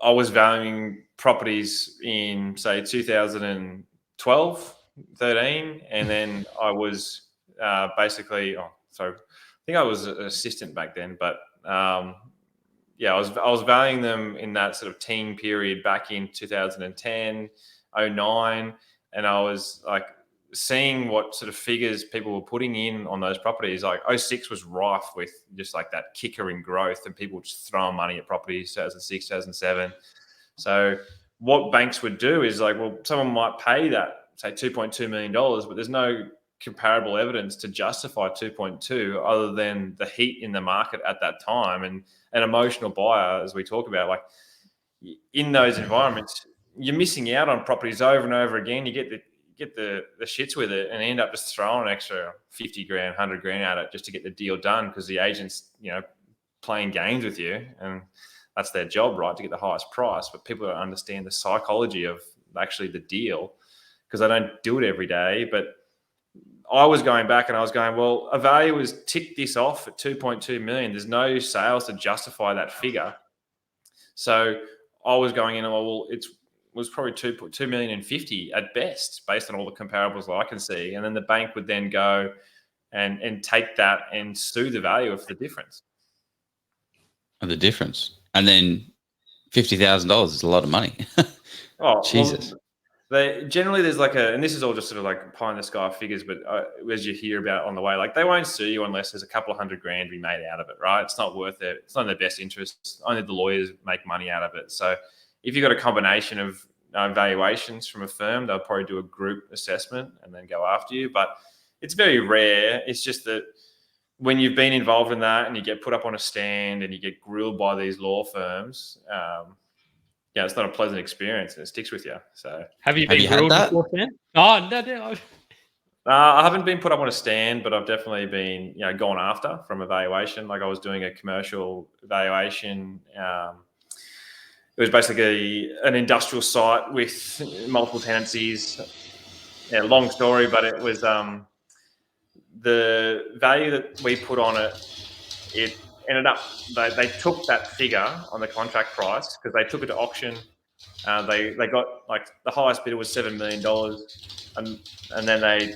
was valuing properties in, say, 2012, 13, and then I was I think I was an assistant back then, but I was valuing them in that sort of teen period back in 2010, 09, and I was like seeing what sort of figures people were putting in on those properties. Like 06 was rife with just like that kicker in growth, and people just throwing money at properties, 2006, 2007. So what banks would do is like, well, someone might pay that, say, $2.2 million, but there's no comparable evidence to justify 2.2 other than the heat in the market at that time, and an emotional buyer, as we talk about. Like, in those environments, you're missing out on properties over and over again. You get the shits with it, and end up just throwing an extra 50 grand, 100 grand at it just to get the deal done, because the agent's playing games with you, and that's their job, right, to get the highest price. But people don't understand the psychology of actually the deal, because they don't do it every day. But I was going back and I was going, well, a value has ticked this off at 2.2 million. There's no sales to justify that figure. So I was going in, well, it was probably 2 million and 50 at best, based on all the comparables that I can see. And then the bank would then go and take that and sue the value of the difference. Of the difference. And then $50,000 is a lot of money. Oh, Jesus. Well, generally there's like and this is all just sort of like pie in the sky figures, but as you hear about on the way, like, they won't sue you unless there's a couple of $100 grand to be made out of it, right? It's not worth it. It's not in their best interest. Only the lawyers make money out of it. So if you've got a combination of valuations from a firm, they'll probably do a group assessment and then go after you. But it's very rare. It's just that when you've been involved in that and you get put up on a stand and you get grilled by these law firms, it's not a pleasant experience, and it sticks with you. So, have you been grilled before, Sam? Oh, no. I haven't been put up on a stand, but I've definitely been, gone after from a valuation. Like, I was doing a commercial valuation. It was basically an industrial site with multiple tenancies. Yeah, long story, but it was the value that we put on it. It ended up, they took that figure on the contract price, because they took it to auction. They got, like, the highest bidder was $7 million, and then they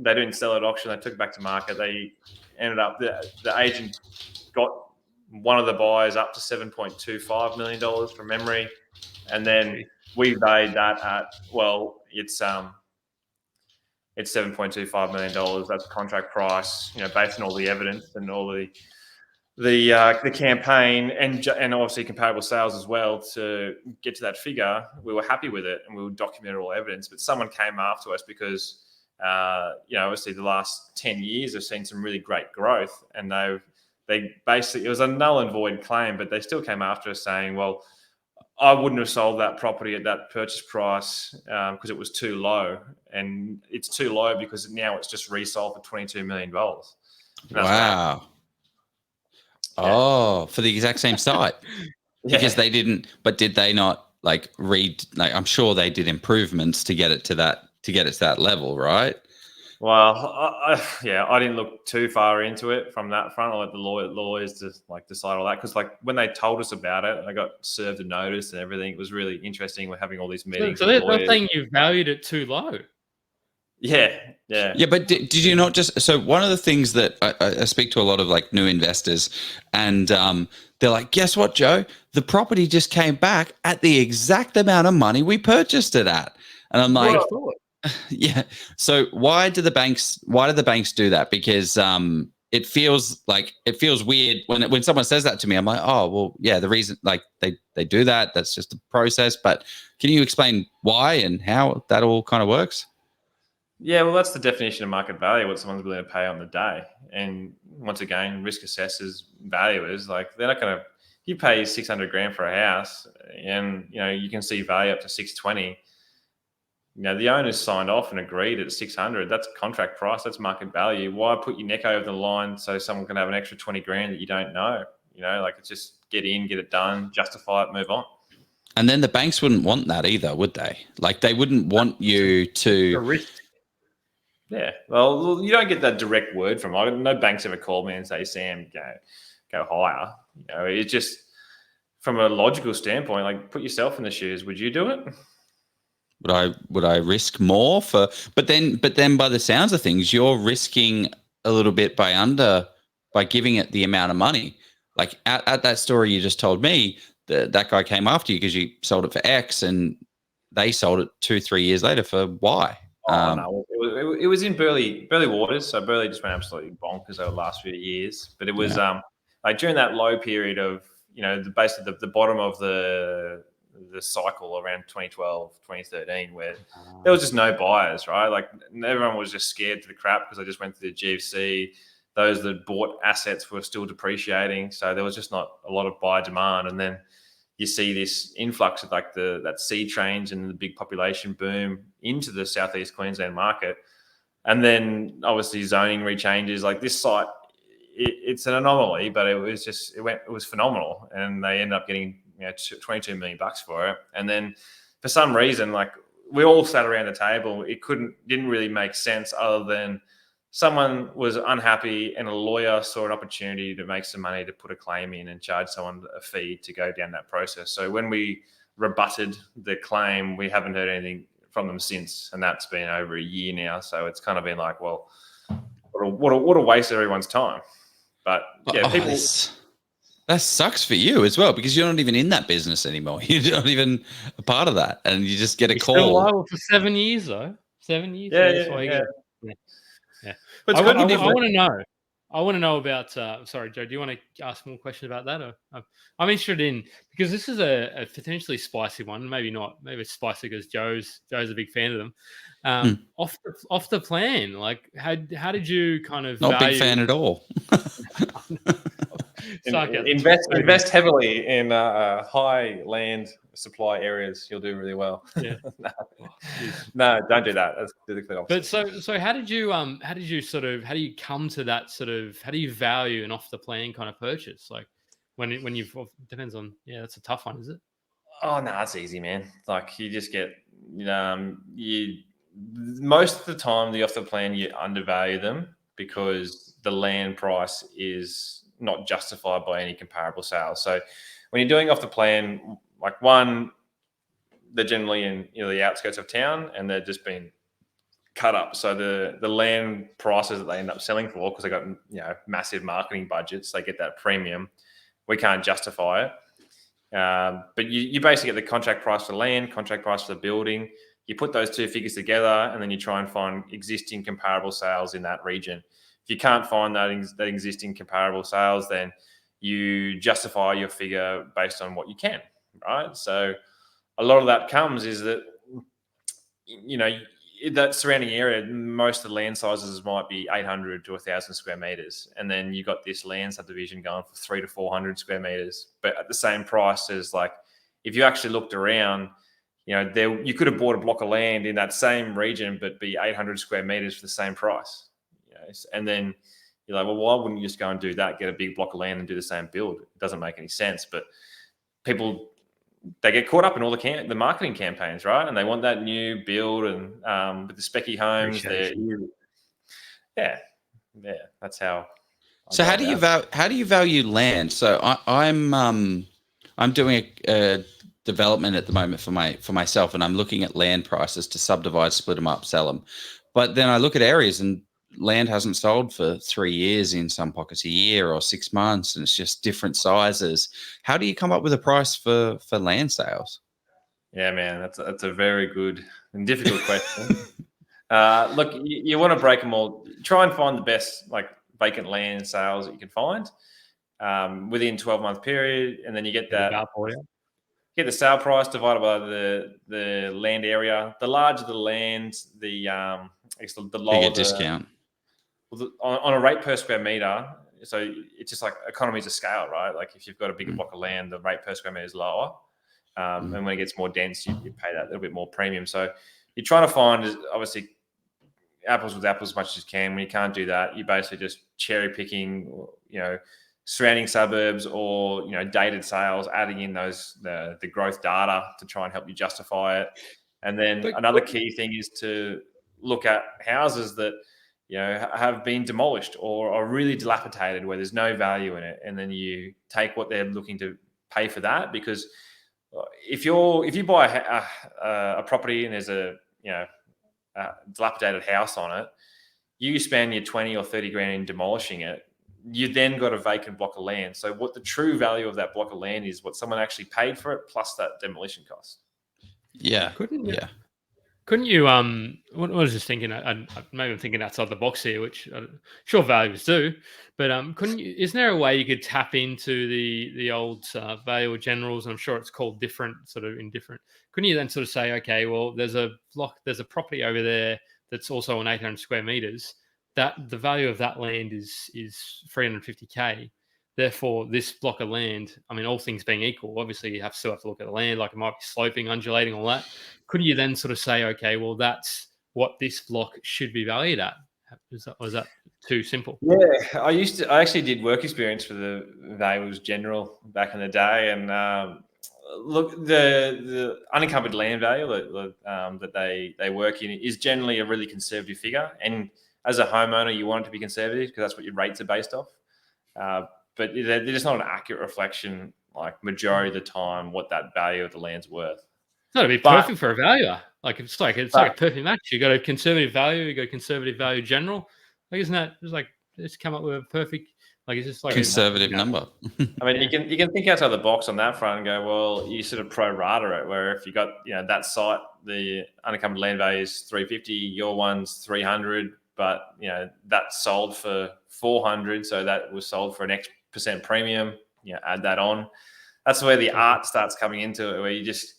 didn't sell it at auction. They took it back to market. They ended up, the agent got one of the buyers up to $7.25 million from memory, and then we valued that at, well, it's $7.25 million. That's the contract price, based on all the evidence and all the campaign, and obviously comparable sales as well, to get to that figure. We were happy with it, and we documented all evidence. But someone came after us because obviously the last 10 years have seen some really great growth, and they basically, it was a null and void claim, but they still came after us saying, well, I wouldn't have sold that property at that purchase price because it was too low. And it's too low because now it's just resold for $22 million. Wow. Right. Oh, for the exact same site. Because they didn't, but did they not like read, like I'm sure they did improvements to get it to that level, right? Well, I didn't look too far into it from that front. I'll let the lawyers just like decide all that, because like when they told us about it, I got served a notice and everything. It was really interesting. We're having all these meetings. So they're saying you valued it too low. Yeah. But did you not just? So one of the things that I speak to a lot of like new investors, and they're like, "Guess what, Joe? The property just came back at the exact amount of money we purchased it at." And I'm like, yeah. So why do the banks do that? Because it feels weird when someone says that to me. I'm like, oh well, yeah. The reason like they do that, that's just a process. But can you explain why and how that all kind of works? Yeah, well, that's the definition of market value, what someone's willing to pay on the day. And once again, risk assessors, valuers, like they're not going to, you pay 600 grand for a house and, you can see value up to 620. The owners signed off and agreed at 600. That's contract price. That's market value. Why put your neck over the line so someone can have an extra 20 grand that you don't know? Like it's just get in, get it done, justify it, move on. And then the banks wouldn't want that either, would they? Like they wouldn't want you to. The risk. Yeah, well, you don't get that direct word from. No banks ever call me and say, "Sam, go higher." It's just from a logical standpoint. Like, put yourself in the shoes. Would you do it? Would I risk more for? But then by the sounds of things, you're risking a little bit by giving it the amount of money. Like at that story you just told me, that guy came after you because you sold it for X, and they sold it 2-3 years later for Y. No, it was in Burley waters, so Burley just went absolutely bonkers over the last few years. But it was like during that low period of basically the bottom of the cycle around 2012, 2013, where there was just no buyers, right? Like everyone was just scared to the crap because they just went through the GFC. Those that bought assets were still depreciating, so there was just not a lot of buy demand. And then you see this influx of like that sea change and the big population boom into the Southeast Queensland market. And then obviously zoning rechanges. Like this site, it's an anomaly, but it was phenomenal. And they ended up getting $22 million for it. And then for some reason, like we all sat around the table, didn't really make sense other than someone was unhappy and a lawyer saw an opportunity to make some money to put a claim in and charge someone a fee to go down that process. So when we rebutted the claim, we haven't heard anything from them since, and that's been over a year now. So it's kind of been like, well, what a waste of everyone's time. But yeah, people. That sucks for you as well, because you're not even in that business anymore. You're not even a part of that, and you just get a call. Still liable for 7 years though. 7 years. Yeah. But I want to know. I want to know about. Sorry, Joe. Do you want to ask more questions about that? Or I'm interested in, because this is a potentially spicy one. Maybe not. Maybe it's spicy because Joe's a big fan of them. Off the plan. Like how did you kind of not big fan at all? Invest heavily in high land supply areas. You'll do really well. Yeah. No, don't do that. That's the clear opposite. But so how do you come to that sort of, how do you value an off the plan kind of purchase? Like when you've, depends on, that's a tough one, is it? Oh no, it's easy, man. Like you just get most of the time the off the plan you undervalue them because the land price is not justified by any comparable sales. So when you're doing off the plan, like one, they're generally in the outskirts of town and they're just been cut up. So the land prices that they end up selling for, because they got massive marketing budgets, they get that premium. We can't justify it. But you basically get the contract price for land, contract price for the building. You put those two figures together and then you try and find existing comparable sales in that region. If you can't find that existing comparable sales, then you justify your figure based on what you can, right? So a lot of that comes is that, that surrounding area, most of the land sizes might be 800 to 1,000 square meters, and then you got this land subdivision going for 300 to 400 square meters, but at the same price as like if you actually looked around, you know, there you could have bought a block of land in that same region, but be 800 square meters for the same price. You know, and then you're like, well, why wouldn't you just go and do that? Get a big block of land and do the same build? It doesn't make any sense, but people, they get caught up in all the marketing campaigns, right? And they want that new build and with the specky homes. Yeah, that's how. So how do you value land? So I'm doing a development at the moment for myself, and I'm looking at land prices to subdivide, split them up, sell them. But then I look at areas and land hasn't sold for 3 years, in some pockets a year or 6 months, and it's just different sizes. How do you come up with a price for land sales? Yeah, man, that's a very good and difficult question. Look, you want to break them all. Try and find the best like vacant land sales that you can find within 12-month period, and then you get that. Get the sale price divided by the land area. The larger the land, the lower bigger discount. On a rate per square meter, so it's just like economies of scale, right? Like if you've got a bigger block of land, the rate per square meter is lower. And when it gets more dense, you pay that little bit more premium. So you're trying to find, obviously, apples with apples as much as you can. When you can't do that, you're basically just cherry picking, you know, surrounding suburbs or, you know, dated sales, adding in the growth data to try and help you justify it. And then another key thing is to look at houses that, you know, have been demolished or are really dilapidated where there's no value in it. And then you take what they're looking to pay for that, because if you buy a property and there's a dilapidated house on it, you spend your 20 or 30 grand in demolishing it, you then got a vacant block of land. So what the true value of that block of land is what someone actually paid for it plus that demolition cost. Yeah. Couldn't you, what I was just thinking, maybe I'm thinking outside the box here, which sure values do, but isn't there a way you could tap into the old value generals? And I'm sure it's called different, sort of indifferent. Couldn't you then sort of say, okay, well, there's a property over there that's also on 800 square meters, that the value of that land is 350K. Therefore, this block of land, I mean, all things being equal, obviously you still have to look at the land, like it might be sloping, undulating, all that. Could you then sort of say, okay, well, that's what this block should be valued at? Was that too simple? Yeah, I actually did work experience for the Values General back in the day, and look, the unencumbered land value that they work in is generally a really conservative figure. And as a homeowner, you want it to be conservative because that's what your rates are based off. But they're just not an accurate reflection, like majority of the time, what that value of the land's worth. No, it'd be perfect for a valuer. Like it's like a perfect match. You got a conservative value, you got a conservative value general. Like, isn't that just like just come up with a perfect, like it's just like conservative number? I mean, you can think outside the box on that front and go, well, you sort of pro rata it, where if you got, you know, that site, the unencumbered land value is 350, your one's 300, but you know that sold for 400, so that was sold for an X% premium. You know, add that on. That's where the art starts coming into it, where you just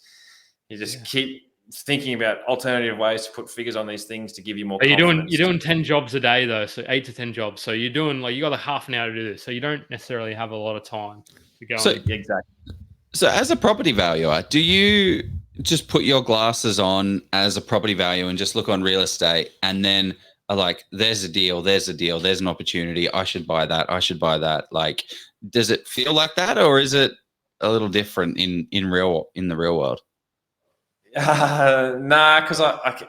keep thinking about alternative ways to put figures on these things to give you more confidence. You're doing 10 jobs a day though, so 8 to 10 jobs. So you're doing, like, you got a half an hour to do this, so you don't necessarily have a lot of time to go. Exactly. So as a property valuer, do you just put your glasses on as a property valuer and just look on real estate and then are like, there's a deal, there's an opportunity, I should buy that? Like, does it feel like that, or is it a little different in the real world? Nah, because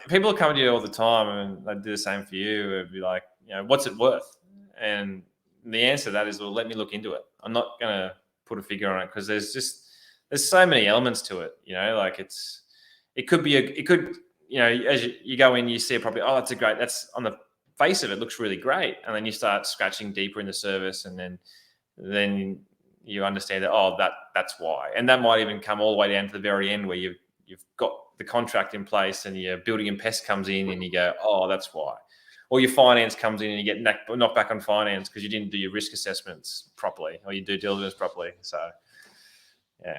people are coming to you all the time, and they do the same for you. It'd be like, you know, what's it worth? And the answer to that is, well, let me look into it. I'm not going to put a figure on it because there's so many elements to it. You know, like it could, you know, as you go in, you see a property. Oh, that's on the face of it looks really great, and then you start scratching deeper in the service, and then you understand that, oh, that's why. And that might even come all the way down to the very end where you've got the contract in place and your building and pest comes in and you go, oh, that's why. Or your finance comes in and you get knocked back on finance because you didn't do your risk assessments properly or your due diligence properly. So, yeah.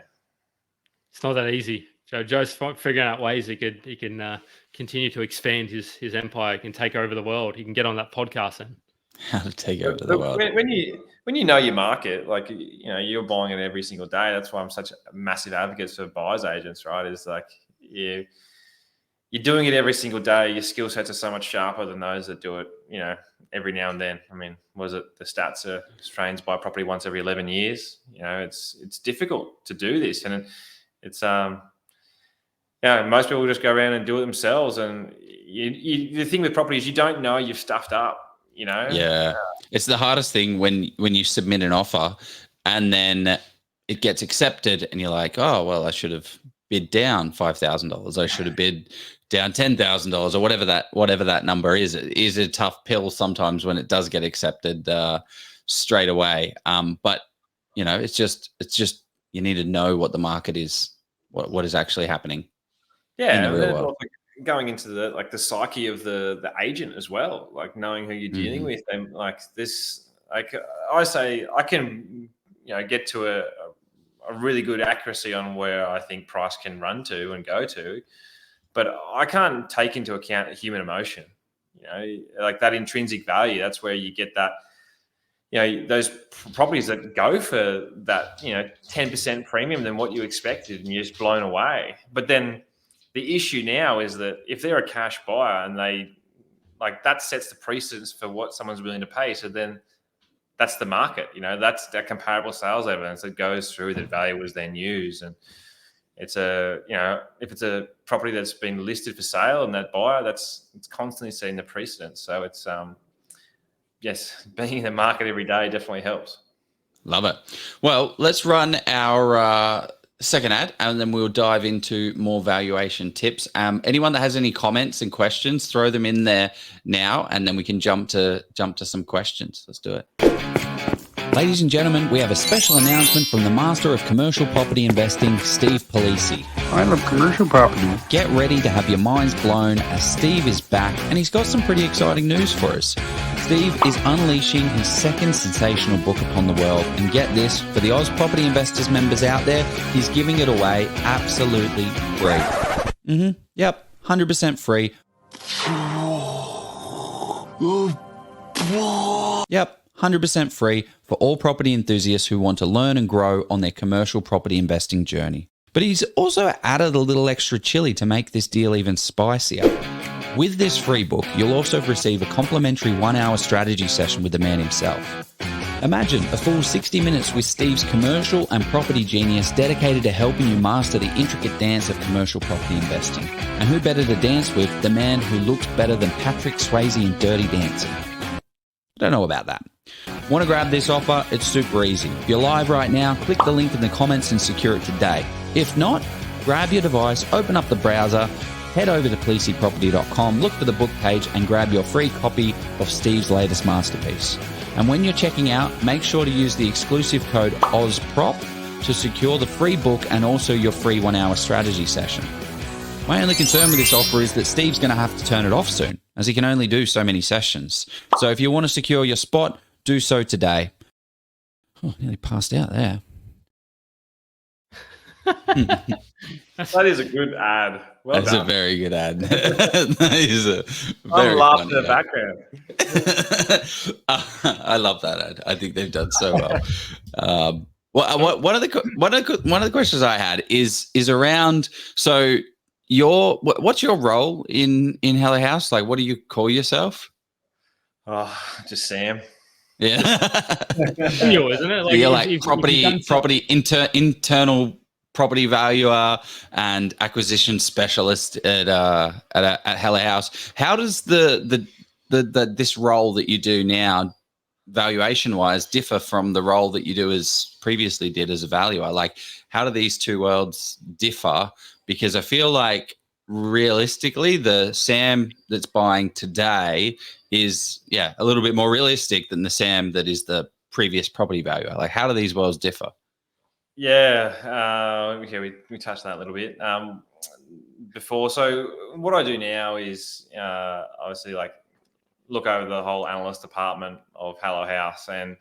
It's not that easy. Joe's figuring out ways he can continue to expand his empire. He can take over the world. He can get on that podcast and How to take over the world. When you know your market, like, you know, you're buying it every single day. That's why I'm such a massive advocate for buyers agents, right? Is like you're doing it every single day. Your skill sets are so much sharper than those that do it, you know, every now and then. I mean, was it the stats are Australians buy property once every 11 years? You know, it's difficult to do this, and it's most people just go around and do it themselves. And the thing with property is you don't know you've stuffed up. You know, it's the hardest thing when you submit an offer and then it gets accepted, and you're like, oh well, I should have bid down $5,000. I should have bid down $10,000 or whatever that number is. It is a tough pill sometimes when it does get accepted straight away. But you know, it's just you need to know what the market is, what is actually happening. Yeah, and then going into the psyche of the agent as well, like knowing who you're dealing with, and like this, like I say, I can, you know, get to a really good accuracy on where I think price can run to and go to, but I can't take into account human emotion. You know, like that intrinsic value. That's where you get that. You know, those properties that go for that, you know, 10% premium than what you expected, and you're just blown away. But then the issue now is that if they're a cash buyer and they like that sets the precedence for what someone's willing to pay. So then that's the market, you know, that's that comparable sales evidence that goes through that valuers then use. And it's if it's a property that's been listed for sale and that buyer, it's constantly setting the precedence. So it's, yes, being in the market every day definitely helps. Love it. Well, let's run our second ad, and then we'll dive into more valuation tips. Anyone that has any comments and questions, throw them in there now, and then we can jump to some questions. Let's do it. Ladies and gentlemen, we have a special announcement from the master of commercial property investing, Steve Polisi. I love commercial property. Get ready to have your minds blown as Steve is back, and he's got some pretty exciting news for us. Steve is unleashing his second sensational book upon the world, and get this, for the Oz Property Investors members out there, he's giving it away absolutely free. Yep, 100% free. Yep. 100% free for all property enthusiasts who want to learn and grow on their commercial property investing journey. But he's also added a little extra chili to make this deal even spicier. With this free book, you'll also receive a complimentary 1-hour strategy session with the man himself. Imagine a full 60 minutes with Steve's commercial and property genius dedicated to helping you master the intricate dance of commercial property investing. And who better to dance with the man who looks better than Patrick Swayze in Dirty Dancing? Don't know about that. Want to grab this offer? It's super easy. If you're live right now, click the link in the comments and secure it today. If not, grab your device, open up the browser, head over to polisiproperty.com, look for the book page, and grab your free copy of Steve's latest masterpiece. And when you're checking out, make sure to use the exclusive code OZPROP to secure the free book and also your free 1-hour strategy session. My only concern with this offer is that Steve's going to have to turn it off soon, as he can only do so many sessions. So if you want to secure your spot, do so today. Oh, nearly passed out there. That is a good ad. Well That's done. a very good ad. That is a very I'm laughing in the ad. background. I love that ad. I think they've done so well. One of the questions I had is around. So what's your role in Hello Haus? Like, what do you call yourself? Oh, just Sam. Yeah, You, isn't it? Like, you're like internal property valuer and acquisition specialist at Hello Haus. How does this role that you do now, valuation wise, differ from the role that you do as previously did as a valuer? Like, how do these two worlds differ? Because I feel like realistically, the Sam that's buying today is a little bit more realistic than the Sam that is the previous property valuer. Like, how do these worlds differ? Yeah, we touched on that a little bit before. So what I do now is obviously like look over the whole analyst department of Hello Haus, and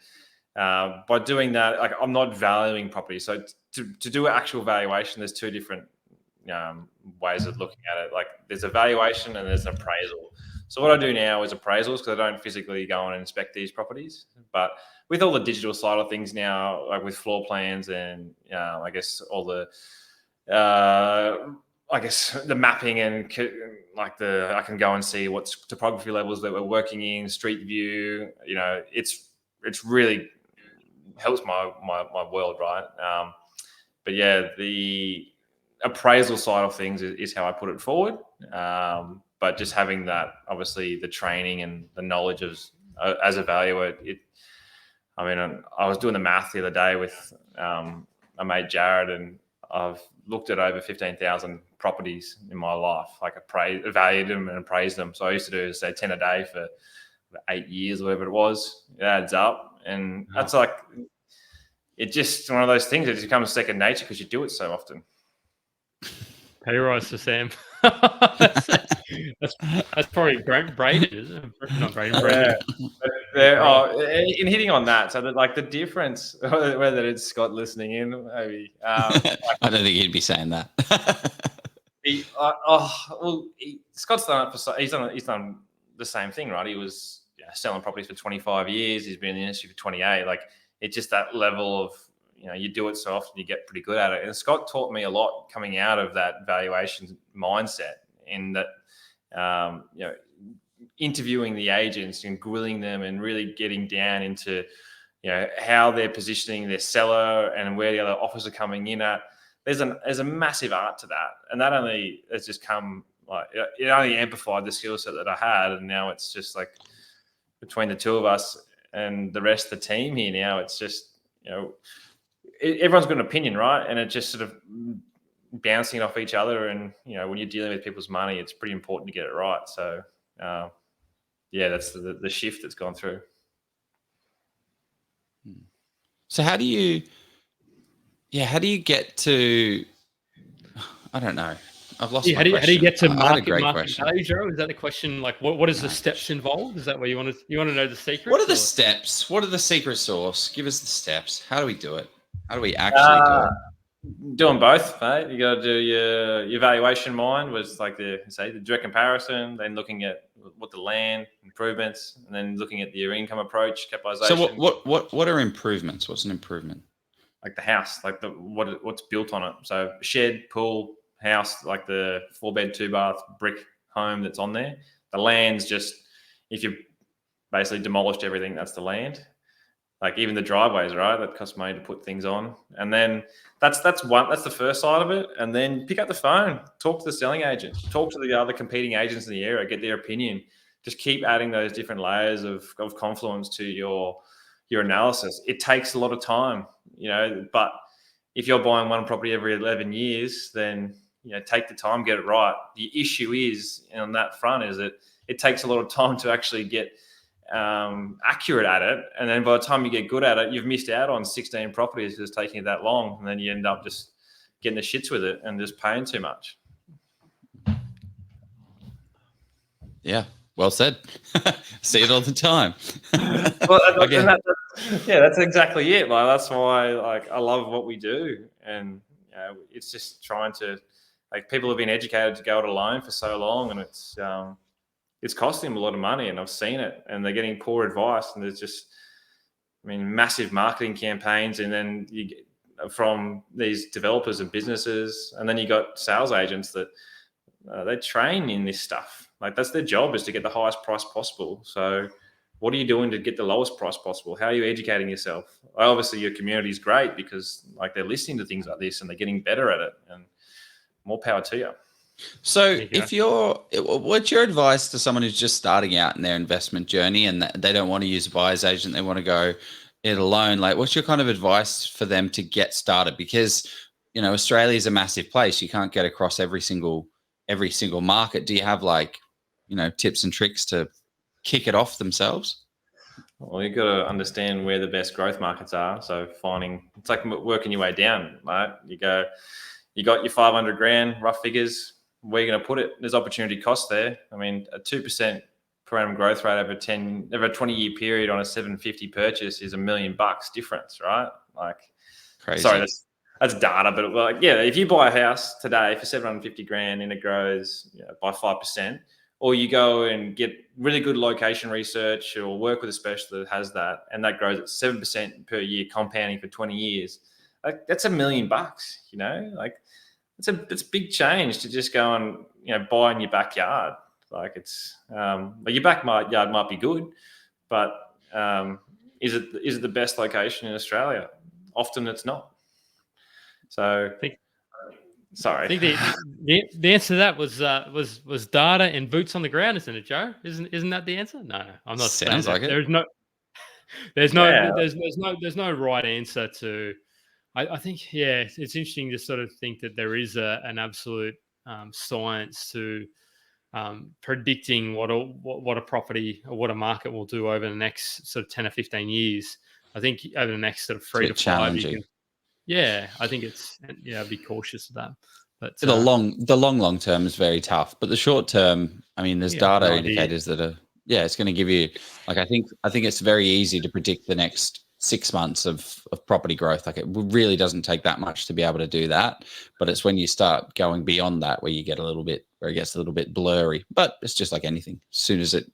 by doing that, like I'm not valuing property. So to do an actual valuation, there's two different ways of looking at it. Like there's a valuation and there's an appraisal. So what I do now is appraisals because I don't physically go and inspect these properties. But with all the digital side of things now, like with floor plans and I guess all the the mapping and I can go and see what topography levels that we're working in, street view. It's really helps my world, right? But yeah, the appraisal side of things is how I put it forward. But just having that, obviously, the training and the knowledge as a valuer, I was doing the math the other day with my mate Jared, and I've looked at over 15,000 properties in my life, like valued them and appraised them. So I used to do, say, 10 a day for 8 years, or whatever it was. It adds up. And that's like, it's just one of those things that just becomes second nature because you do it so often. Pay rise for Sam. that's probably braided, isn't it? Not braided. In hitting on that, so that like the difference, whether it's Scott listening in, maybe. I don't think he'd be saying that. Scott's done it for. He's done the same thing, right? He was selling properties for 25 years. He's been in the industry for 28. Like it's just that level of. You do it so often, you get pretty good at it. And Scott taught me a lot coming out of that valuation mindset in that, interviewing the agents and grilling them and really getting down into, how they're positioning their seller and where the other offers are coming in at. There's a massive art to that. And that only has just come, it only amplified the skill set that I had. And now it's just like between the two of us and the rest of the team here now, it's just, everyone's got an opinion, right? And it's just sort of bouncing off each other. And, when you're dealing with people's money, it's pretty important to get it right. So, that's the shift that's gone through. So how do you get to, I don't know. I've lost my question. How do you get to market question. value, Joe? Is that a question? Like, what is the steps involved? Is that where you want to know the secret? What are the steps? What are the secret sauce? Give us the steps. How do we do it? How do we actually do it? Doing both, mate. You got to do your valuation mind was like the direct comparison, then looking at what the land improvements, and then looking at your income approach, capitalization. So what are improvements? What's an improvement? Like the house, like what's built on it. So shed, pool, house, like the 4-bed, 2-bath brick home that's on there. The land's just, if you basically demolished everything, that's the land. Like even the driveways, right? That costs money to put things on. And then that's the first side of it. And then pick up the phone, talk to the selling agent, talk to the other competing agents in the area, get their opinion. Just keep adding those different layers of confluence to your analysis. It takes a lot of time, but if you're buying one property every 11 years, then take the time, get it right. The issue is on that front is that it takes a lot of time to actually get accurate at it, and then by the time you get good at it, you've missed out on 16 properties because it's taking it that long, and then you end up just getting the shits with it and just paying too much. Yeah, well said. See it all the time. That's exactly it. Like that's why I love what we do, and it's just trying to people have been educated to go it alone for so long, and it's costing them a lot of money, and I've seen it, and they're getting poor advice, and there's just, massive marketing campaigns, and then you get from these developers and businesses, and then you got sales agents that they train in this stuff. Like that's their job, is to get the highest price possible. So what are you doing to get the lowest price possible? How are you educating yourself? Obviously your community is great because they're listening to things like this and they're getting better at it, and more power to you. So what's your advice to someone who's just starting out in their investment journey and they don't want to use a buyer's agent, they want to go it alone? Like, what's your kind of advice for them to get started? Because, Australia is a massive place. You can't get across every single market. Do you have tips and tricks to kick it off themselves? Well, you've got to understand where the best growth markets are. So it's like working your way down, right? You got your 500 grand, rough figures. Where are you going to put it? There's opportunity cost there. A 2% per annum growth rate over a 20-year period on a 750 purchase is $1 million difference, right? Crazy. Sorry, that's data. But like, yeah, if you buy a house today for 750 grand and it grows by 5%, or you go and get really good location research or work with a specialist that has that, and that grows at 7% per year, compounding for 20 years, like that's $1 million, like it's a big change to just go and, buy in your backyard. Like it's, your backyard might be good, but is it the best location in Australia? Often it's not. So sorry. I think the answer to that was data and boots on the ground, isn't it, Joe? Isn't that the answer? No, I'm not. Sounds like it. There's no right answer to. I think it's interesting to sort of think that there is an absolute science to predicting what a property or what a market will do over the next sort of 10 or 15 years. I think over the next sort of 3 to 5, you can. Yeah, I think it's be cautious of that. But the long term is very tough, but the short term, I mean, there's data indicators that are it's going to give you like I think it's very easy to predict the next 6 months of property growth. Like it really doesn't take that much to be able to do that, but it's when you start going beyond that where it gets a little bit blurry. But it's just like anything. As soon as it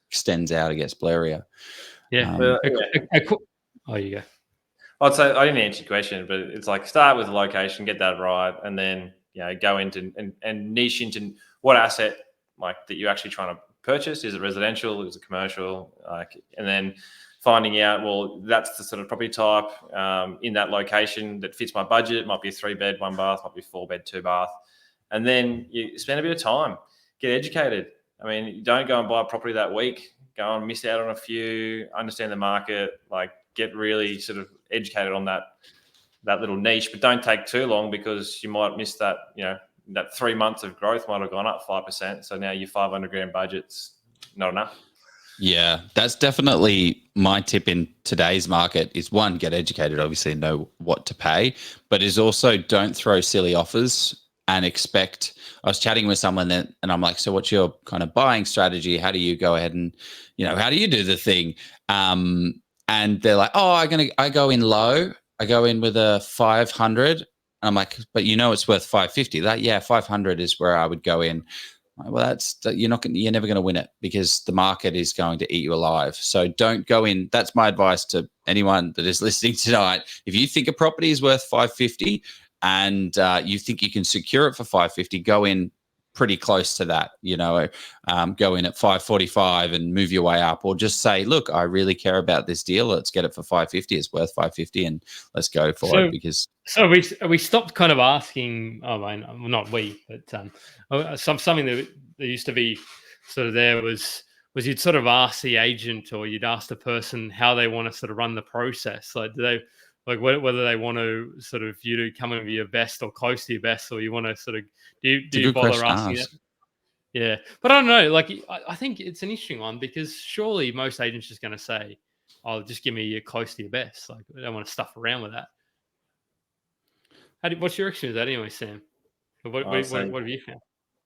extends out, it gets blurrier. Yeah. Oh, you go. I'd say I didn't answer your question, but it's like start with the location, get that right, and then go into and niche into what asset like that you're actually trying to purchase. Is it residential? Is it commercial? And then finding out, well, that's the sort of property type in that location that fits my budget. It might be a 3-bed, 1 bath, might be 4-bed, 2 bath, and then you spend a bit of time, get educated. I mean, you don't go and buy a property that week. Go and miss out on a few, understand the market, like get really sort of educated on that little niche, but don't take too long because you might miss that, that 3 months of growth might have gone up 5%. So now your 500 grand budget's not enough. Yeah, that's definitely my tip in today's market is one, get educated, obviously know what to pay, but is also don't throw silly offers and expect. I was chatting with someone and I'm like, so what's your kind of buying strategy? How do you go ahead and, how do you do the thing? And they're like, oh, I go in low. I go in with a 500. And I'm like, but it's worth 550. 500 is where I would go in. Well, you're never going to win it because the market is going to eat you alive. So don't go in. That's my advice to anyone that is listening tonight. If you think a property is worth 550 and you think you can secure it for 550, go in pretty close to that, go in at 545 and move your way up, or just say, look, I really care about this deal. Let's get it for 550. It's worth 550 and let's go for it because. So we stopped kind of asking, not we, but something that used to be sort of there was you'd sort of ask the agent or you'd ask the person how they want to sort of run the process. Like, do they, like whether they want to sort of you to come in with your best or close to your best, or you want to sort of do you bother asking that? Yeah, but I don't know. Like, I think it's an interesting one because surely most agents are just going to say, "Oh, just give me your close to your best." Like, they don't want to stuff around with that. What's your experience with that anyway, Sam? What have you found?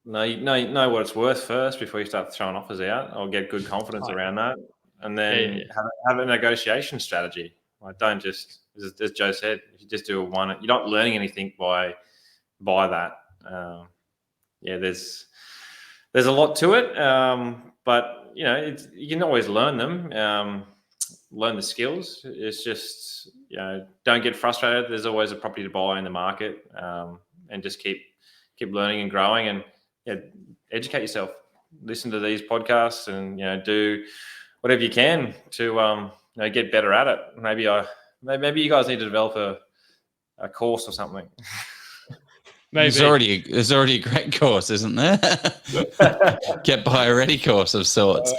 No, you know what it's worth first before you start throwing offers out, or get good confidence around that, and then have a negotiation strategy. Like, don't just, as Joe said, if you just do a one, you're not learning anything by that. There's a lot to it, but you can always learn them, learn the skills. It's just don't get frustrated. There's always a property to buy in the market, and just keep learning and growing, and educate yourself. Listen to these podcasts, and do whatever you can to get better at it. Maybe you guys need to develop a course or something. Maybe. There's already a great course, isn't there? Get buyer ready course of sorts.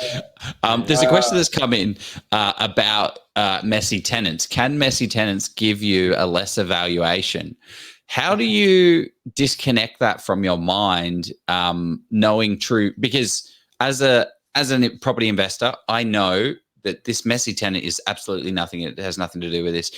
There's a question that's come in about messy tenants. Can messy tenants give you a lesser valuation? How do you disconnect that from your mind, knowing true? Because as a property investor, I know that this messy tenant is absolutely nothing. It has nothing to do with this.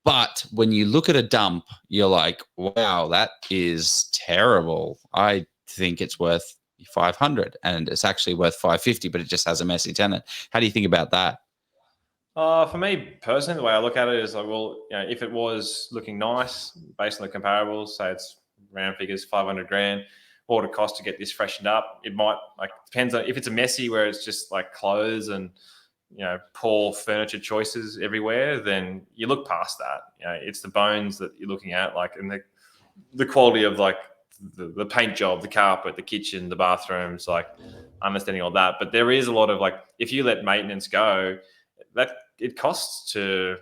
But when you look at a dump, you're like, wow, that is terrible. I think it's worth 500 and it's actually worth 550, but it just has a messy tenant. How do you think about that? For me personally, the way I look at it is like, well, if it was looking nice based on the comparables, say it's round figures, 500 grand, what would it cost to get this freshened up? It might depends on if it's a messy where it's just like clothes and poor furniture choices everywhere, then you look past that. It's the bones that you're looking at, and the quality of the paint job, the carpet, the kitchen, the bathrooms, understanding all that. But there is a lot of if you let maintenance go, that it costs to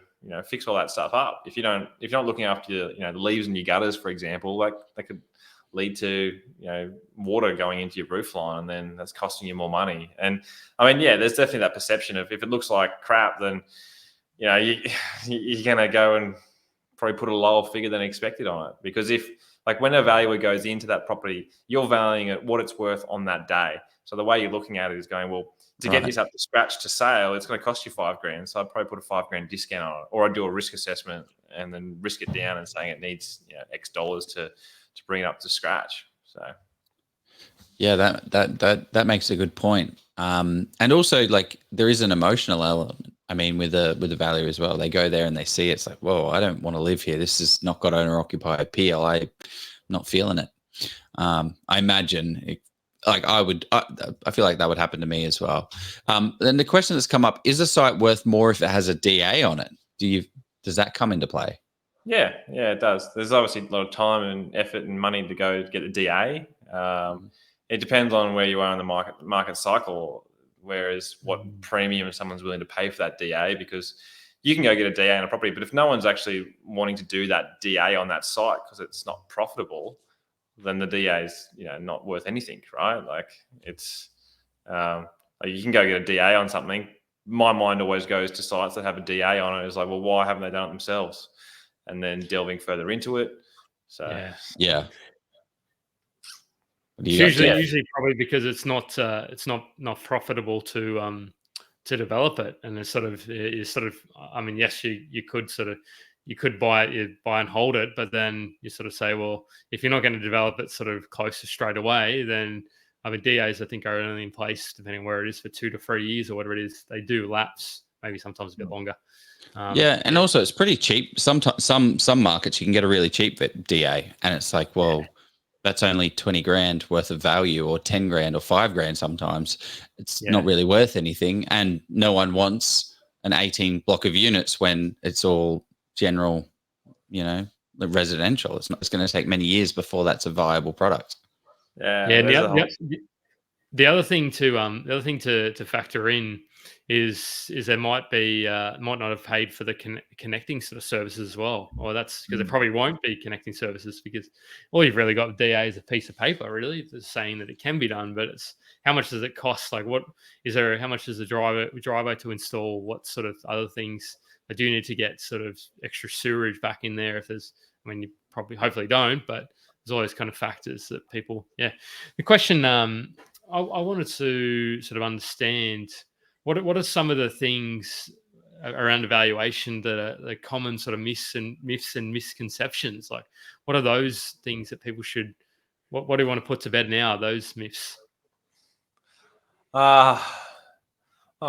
fix all that stuff up. If you're not looking after the leaves in your gutters, for example, that could lead to water going into your roof line, and then that's costing you more money. And I mean, there's definitely that perception of if it looks like crap, then you're gonna go and probably put a lower figure than expected on it, because if when a valuer goes into that property, you're valuing it what it's worth on that day. So the way you're looking at it is going, well, to get this up to scratch to sale, it's going to cost you $5,000. So I'd probably put a $5,000 discount on it, or I'd do a risk assessment and then risk it down and saying it needs X dollars to bring it up to scratch. So yeah, that makes a good point. And also there is an emotional element. I mean, with the value as well, they go there and they see it's like, whoa, I don't want to live here. This has not got owner occupied appeal. I'm not feeling it. I imagine I feel like that would happen to me as well. Then the question that's come up, is a site worth more if it has a DA on it? Does that come into play? Yeah, it does. There's obviously a lot of time and effort and money to go get the DA. It depends on where you are in the market cycle, whereas what premium someone's willing to pay for that DA, because you can go get a DA on a property, but if no one's actually wanting to do that DA on that site because it's not profitable, then the DA is not worth anything, right? It's you can go get a DA on something. My mind always goes to sites that have a DA on it. It's like, well, why haven't they done it themselves? And then delving further into it. So yeah. Usually probably because it's not profitable to develop it, and it's sort of I mean, yes, you could buy and hold it, but then you sort of say, well, if you're not going to develop it sort of close to straight away, then I mean, DAs I think are only in place depending on where it is for 2 to 3 years or whatever it is. They do lapse, maybe sometimes a bit longer. And also it's pretty cheap. Sometimes some markets you can get a really cheap DA, and it's like, well, that's only 20 grand worth of value, or 10 grand or 5 grand. Sometimes it's not really worth anything. And no one wants an 18 block of units when it's all general, residential. It's going to take many years before that's a viable product. The other thing to factor in is there might not have paid for the connecting sort of services as well, or that's because there probably won't be connecting services, because all you've really got with DA is a piece of paper, really, that's saying that it can be done, but it's how much does it cost? How much does the driver to install? What sort of other things? I do need to get sort of extra sewerage back in there if there's. I mean, you probably hopefully don't, but there's all those kind of factors that people. Yeah, the question I wanted to sort of understand. What are some of the things around evaluation that are the common sort of myths and misconceptions? Like, what are those things that people should? What do you want to put to bed now? Those myths. I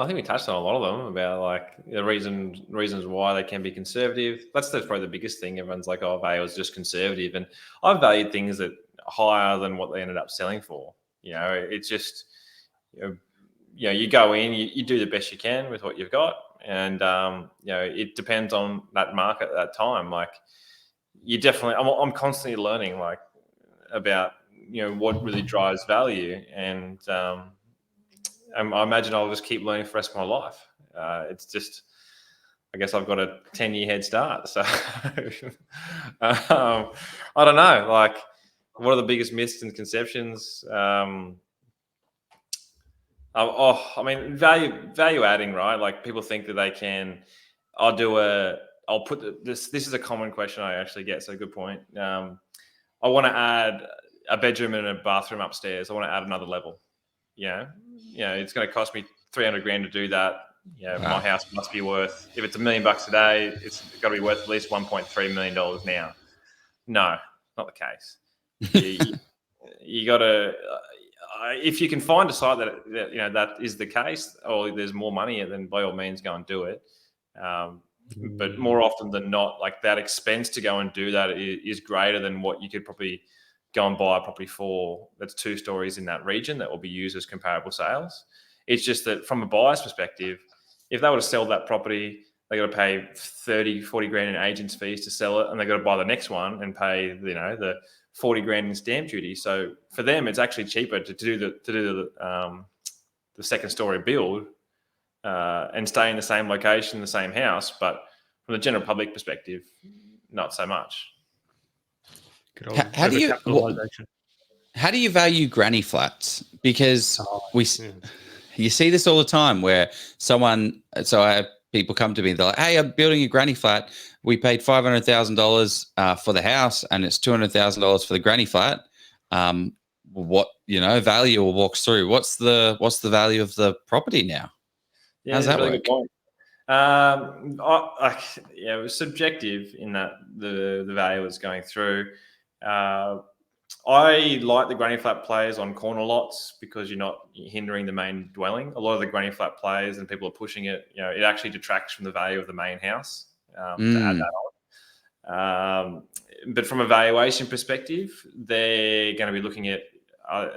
think we touched on a lot of them about the reasons why they can be conservative. That's probably the biggest thing. Everyone's like, "Oh, value is just conservative," and I've valued things that are higher than what they ended up selling for. It's just you go in, you do the best you can with what you've got, and it depends on that market at that time. I'm constantly learning about what really drives value, and I imagine I'll just keep learning for the rest of my life. It's just, I guess I've got a 10-year head start, so I don't know. What are the biggest myths and conceptions? I mean, value adding, right? People think that they can. I'll put this. This is a common question I actually get. So good point. I want to add a bedroom and a bathroom upstairs. I want to add another level. It's going to cost me 300 grand to do that. My house must be worth. If it's $1 million a day, it's got to be worth at least $1.3 million now. No, not the case. You got to. If you can find a site that is the case, or there's more money, then by all means go and do it. But more often than not, like that expense to go and do that is greater than what you could probably go and buy a property for that's 2 stories in that region that will be used as comparable sales. It's just that from a buyer's perspective, if they were to sell that property, they got to pay 30, 40 grand in agents fees to sell it, and they got to buy the next one and pay, the 40 grand in stamp duty. So for them, it's actually cheaper to do the second story build and stay in the same location, the same house. But from the general public perspective, not so much. How do you value granny flats? Because you see this all the time where I have people come to me, they're like, hey, I'm building a granny flat. We paid $500,000 for the house and it's $200,000 for the granny flat. What, value walks through? What's the value of the property now? Yeah, how's that really work? Good point. It was subjective in that the value was going through. I like the granny flat players on corner lots because you're not hindering the main dwelling. A lot of the granny flat players and people are pushing it, it actually detracts from the value of the main house to add that on. But from a valuation perspective, they're going to be looking at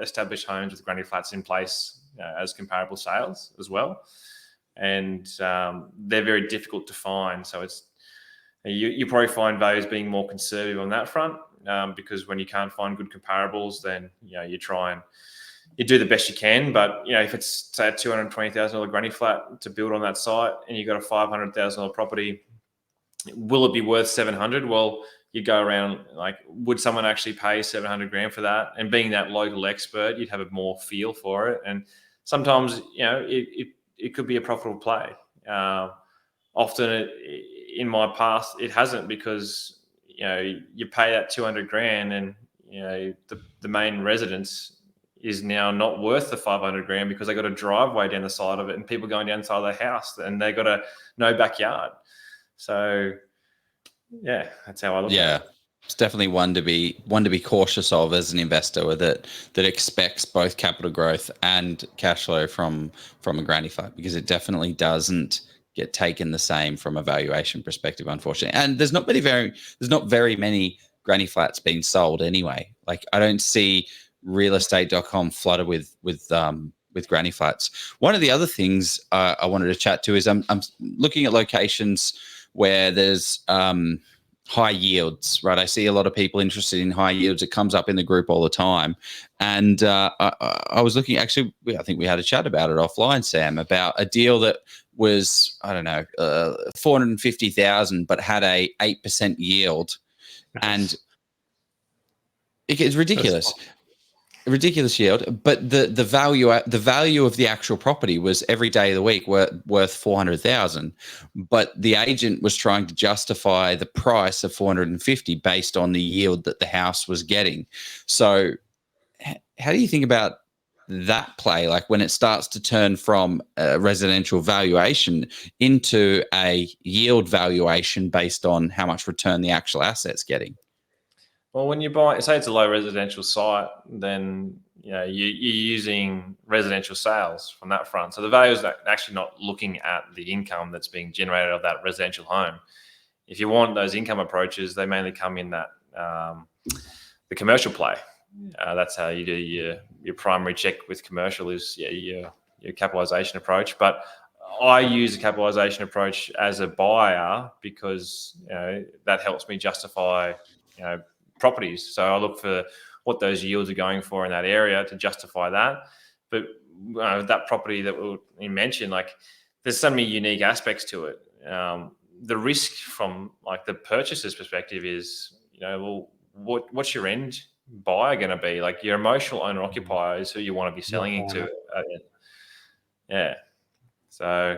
established homes with granny flats in place as comparable sales as well. And they're very difficult to find. So it's you probably find values being more conservative on that front because when you can't find good comparables, then you try and you do the best you can. But if it's say a $220,000 granny flat to build on that site and you got a $500,000 property, will it be worth $700,000? Well, you go around like, would someone actually pay $700 grand for that? And being that local expert, you'd have a more feel for it. And sometimes it could be a profitable play. Often in my past, it hasn't because, you pay that 200 grand and, the main residence is now not worth the 500 grand because they got a driveway down the side of it and people going down the side of their house and they got no backyard. So yeah, that's how I look at it. It's definitely one to be cautious of as an investor that expects both capital growth and cash flow from a granny flat, because it definitely doesn't get taken the same from a valuation perspective, unfortunately. And there's not very many granny flats being sold anyway. Like I don't see realestate.com flooded with granny flats. One of the other things I wanted to chat to is I'm looking at locations where there's high yields, right? I see a lot of people interested in high yields. It comes up in the group all the time. And I was looking, actually, I think we had a chat about it offline, Sam, about a deal that was, I don't know, 450,000, but had a 8% yield. And it's ridiculous. Ridiculous yield, but the value of the actual property was every day of the week worth 400,000, but the agent was trying to justify the price of 450 based on the yield that the house was getting. So how do you think about that play, like when it starts to turn from a residential valuation into a yield valuation based on how much return the actual asset's getting? Well, when you buy, say it's a low residential site, then you're using residential sales from that front. So the value is actually not looking at the income that's being generated of that residential home. If you want those income approaches, they mainly come in that the commercial play. That's how you do your primary check with commercial is your capitalization approach. But I use a capitalization approach as a buyer because that helps me justify properties. So I look for what those yields are going for in that area to justify that. But that property that we mentioned, like there's so many unique aspects to it. The risk from like the purchaser's perspective is, well, what's your end buyer going to be? Like your emotional owner occupier is who you want to be selling into. So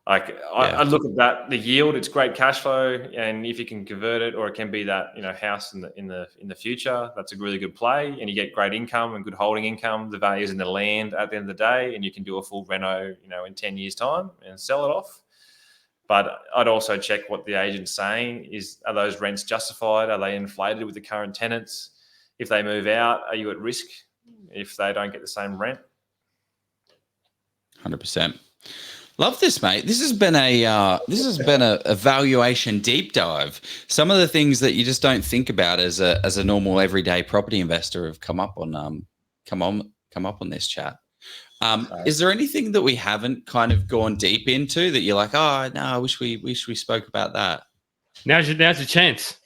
I look at that, the yield, it's great cash flow, and if you can convert it, or it can be that house in the future, that's a really good play, and you get great income and good holding income. The value is in the land at the end of the day, and you can do a full reno, in 10 years' time and sell it off. But I'd also check what the agent's saying. Are those rents justified? Are they inflated with the current tenants? If they move out, are you at risk if they don't get the same rent? 100%. Love this, mate. This has been a valuation deep dive. Some of the things that you just don't think about as a normal everyday property investor have come up on this chat. Is there anything that we haven't kind of gone deep into that you're like, oh no, I wish we spoke about that? Now's your chance.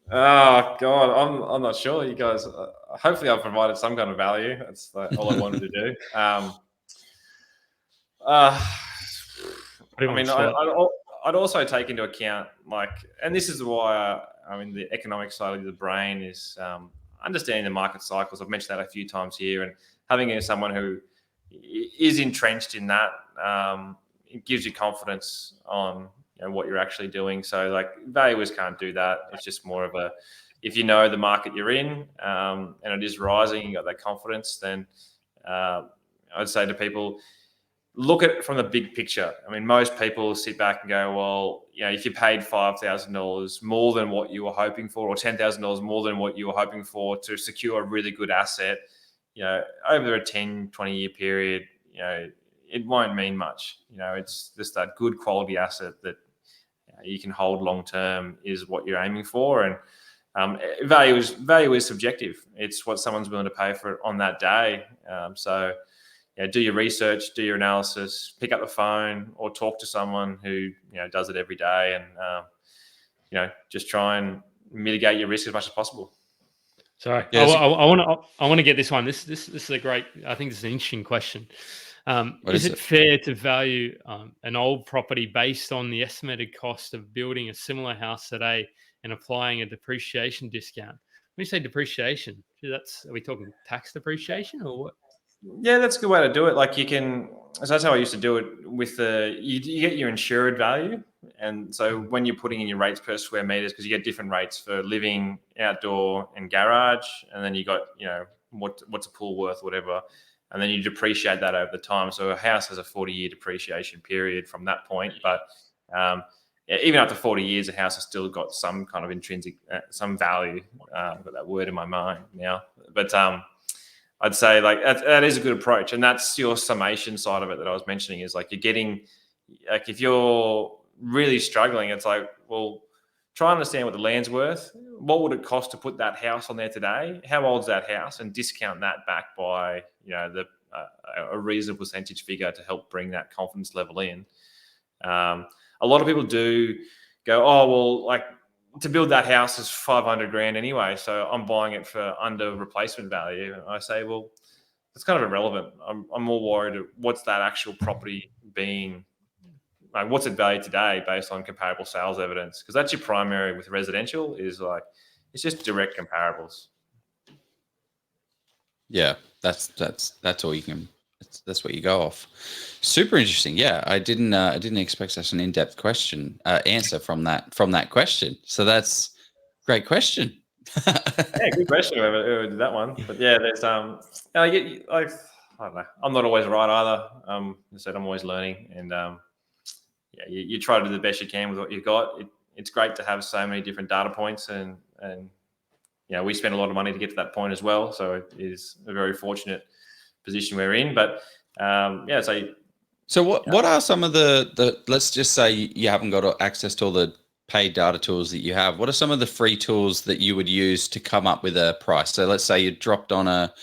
Oh God, I'm not sure. You guys, hopefully, I've provided some kind of value. That's all I wanted to do. I mean, I'd also take into account and this is why the economic side of the brain is understanding the market cycles. I've mentioned that a few times here, and having someone who is entrenched in that, it gives you confidence on what you're actually doing. So like valuers can't do that. It's just more of if you know the market you're in and it is rising, you got that confidence, then I'd say to people, look at it from the big picture. I mean, most people sit back and go, well, if you paid $5,000 more than what you were hoping for, or $10,000 more than what you were hoping for to secure a really good asset, over a 10, 20-year period, it won't mean much. It's just that good quality asset that you can hold long term is what you're aiming for. And value is subjective. It's what someone's willing to pay for it on that day. So do your research, do your analysis, pick up the phone or talk to someone who does it every day, and just try and mitigate your risk as much as possible. Sorry, I want to get this one. This is a great. I think this is an interesting question. Is it fair to value an old property based on the estimated cost of building a similar house today and applying a depreciation discount? When you say depreciation, are we talking tax depreciation or what? Yeah, that's a good way to do it. Like so that's how I used to do it with you get your insured value. And so when you're putting in your rates per square meters, because you get different rates for living, outdoor, and garage, and then you got, what's a pool worth, whatever. And then you depreciate that over the time. So a house has a 40-year depreciation period from that point. But even after 40 years, a house has still got some kind of intrinsic, some value. I've got that word in my mind now. But I'd say that is a good approach. And that's your summation side of it that I was mentioning, is you're getting, if you're really struggling, it's well, try and understand what the land's worth. What would it cost to put that house on there today? How old's that house? And discount that back by, a reasonable percentage figure to help bring that confidence level in. A lot of people do go, oh, well, to build that house is $500,000 anyway, so I'm buying it for under replacement value. And I say, well, that's kind of irrelevant. I'm more worried what's that actual property being, what's it valued today based on comparable sales evidence? Because that's your primary with residential, is it's just direct comparables. Yeah, that's all you can. That's what you go off. Super interesting. Yeah, I didn't expect such an in-depth answer from that question. So that's great question. Yeah, good question. Whoever did that one. But yeah, there's I don't know. I'm not always right either. I said I'm always learning, and you try to do the best you can with what you've got. It's great to have so many different data points, and we spend a lot of money to get to that point as well. So it is a very fortunate position we're in. But so what are some of the let's just say you haven't got access to all the paid data tools that you have. What are some of the free tools that you would use to come up with a price? So let's say you dropped on a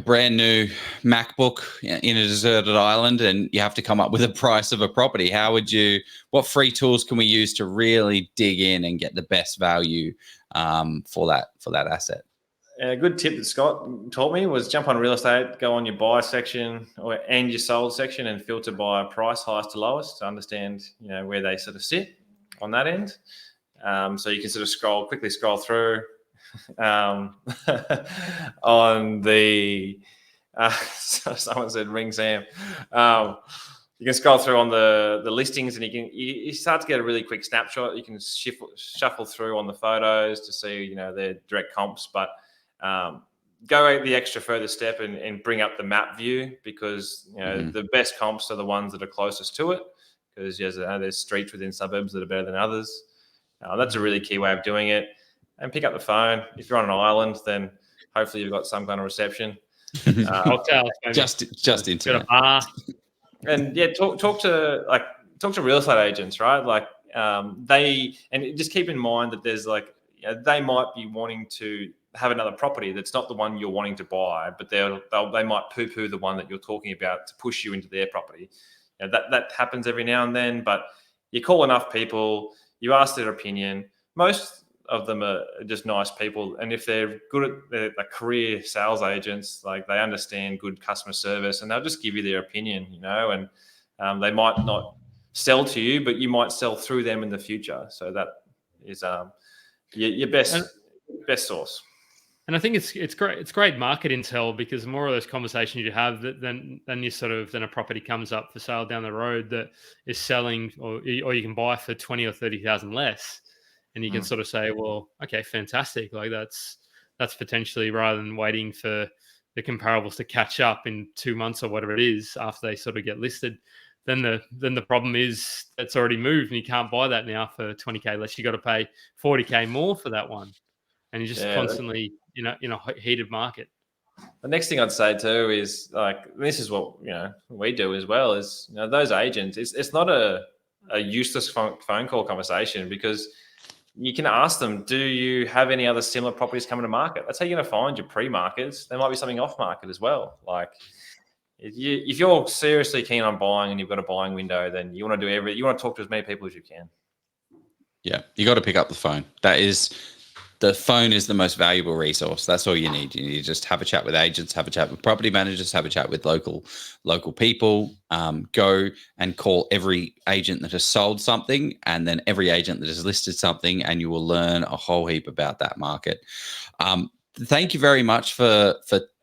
brand new MacBook in a deserted island, and you have to come up with a price of a property. What free tools can we use to really dig in and get the best value for that asset? A good tip that Scott taught me was jump on real estate, go on your buy section and your sold section, and filter by price, highest to lowest, to understand where they sort of sit on that end. So you can sort of quickly scroll through on the someone said ring Sam. You can scroll through on the listings, and you start to get a really quick snapshot. You can shuffle through on the photos to see their direct comps, but go the extra further step and bring up the map view, because the best comps are the ones that are closest to it, because there's streets within suburbs that are better than others. That's a really key way of doing it. And pick up the phone. If you're on an island, then hopefully you've got some kind of reception. Hotels, just internet. Got a bar. And yeah, talk to real estate agents, right? Like just keep in mind that there's like, they might be wanting to have another property that's not the one you're wanting to buy, but they might poo-poo the one that you're talking about to push you into their property. That happens every now and then, but you call enough people, you ask their opinion. Most of them are just nice people, and if they're good at their career sales agents, like they understand good customer service, and they'll just give you their opinion, and they might not sell to you, but you might sell through them in the future. So that is your best source. And I think it's great. It's great market intel, because more of those conversations you have, then a property comes up for sale down the road that is selling, or you can buy for 20 or 30,000 less, and you can sort of say, well, okay, fantastic. Like that's potentially, rather than waiting for the comparables to catch up in 2 months or whatever it is after they sort of get listed. Then the problem is it's already moved, and you can't buy that now for 20K less. You got to pay 40K more for that one, and you're just constantly in a heated market. The next thing I'd say too is, like, this is what we do as well, is those agents. It's not a useless phone call conversation, because you can ask them, do you have any other similar properties coming to market? That's how you're going to find your pre-markets. There might be something off market as well. Like if you're seriously keen on buying and you've got a buying window, then you want to talk to as many people as you can. Yeah, you got to pick up the phone. The phone is the most valuable resource. That's all you need. You need to just have a chat with agents, have a chat with property managers, have a chat with local people. Go and call every agent that has sold something, and then every agent that has listed something, and you will learn a whole heap about that market. Thank you very much for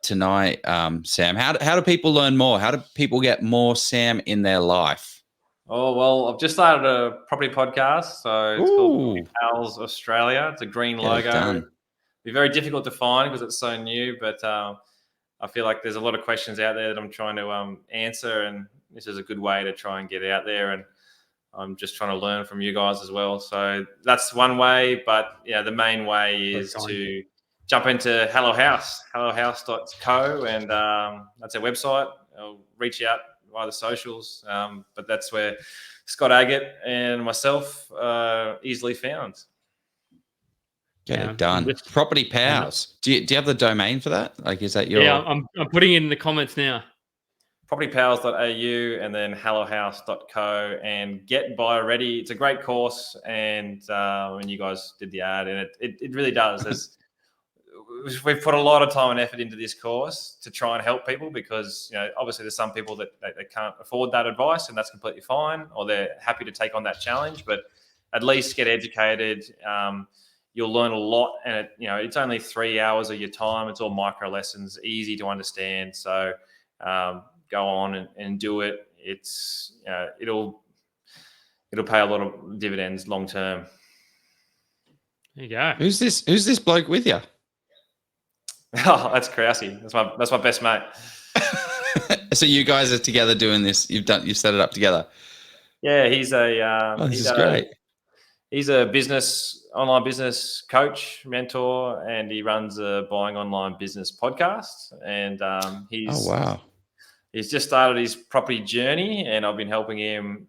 tonight, Sam. How do people learn more? How do people get more Sam in their life? Oh, well, I've just started a property podcast. So it's called Powell Australia. It's a green logo. It'd be very difficult to find because it's so new, but I feel like there's a lot of questions out there that I'm trying to answer, and this is a good way to try and get out there. And I'm just trying to learn from you guys as well. So that's one way, but the main way is to jump into Hello Haus, hellohaus.co, and that's our website. I'll reach out via the socials, but that's where Scott Agate and myself easily found. Get it done. Property Powers. Do you have the domain for that? Like, is that your? Yeah, I'm putting it in the comments now. propertypowers.au and then hellohaus.co, and get buyer ready. It's a great course, and when you guys did the ad, and it really does. We've put a lot of time and effort into this course to try and help people, because obviously there's some people that they can't afford that advice, and that's completely fine, or they're happy to take on that challenge, but at least get educated. You'll learn a lot, and it's only 3 hours of your time. It's all micro lessons, easy to understand. So go on and do it. It's it'll pay a lot of dividends long term. There you go. Who's this bloke with you? Oh, that's Krause. That's my best mate. So you guys are together doing this. You've set it up together. Yeah, he's great. He's a online business coach, mentor, and he runs a buying online business podcast. And he's just started his property journey, and I've been helping him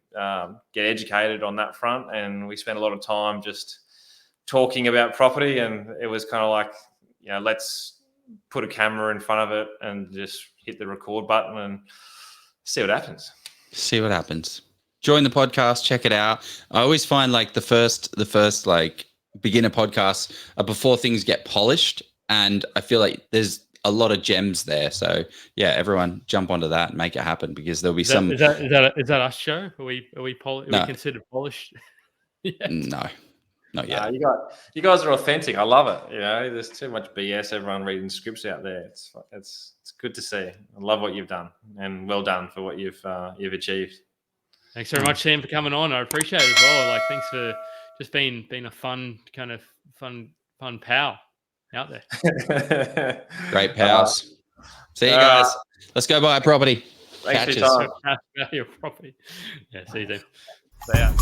get educated on that front. And we spent a lot of time just talking about property, and it was kind of like, let's put a camera in front of it and just hit the record button and see what happens. Join the podcast, check it out. I always find like the first like beginner podcasts are before things get polished, and I feel like there's a lot of gems there. So yeah, everyone jump onto that and make it happen, because there'll be Is that us show? Are we considered polished? No. Not yet. You guys are authentic. I love it. There's too much BS. Everyone reading scripts out there. It's good to see. I love what you've done, and well done for what you've achieved. Thanks very much, Sam, for coming on. I appreciate it as well. Like, thanks for just being a fun pal out there. Great pals. See you guys. Let's go buy a property. Thanks for your time. Your property. Yeah, see you then. See ya.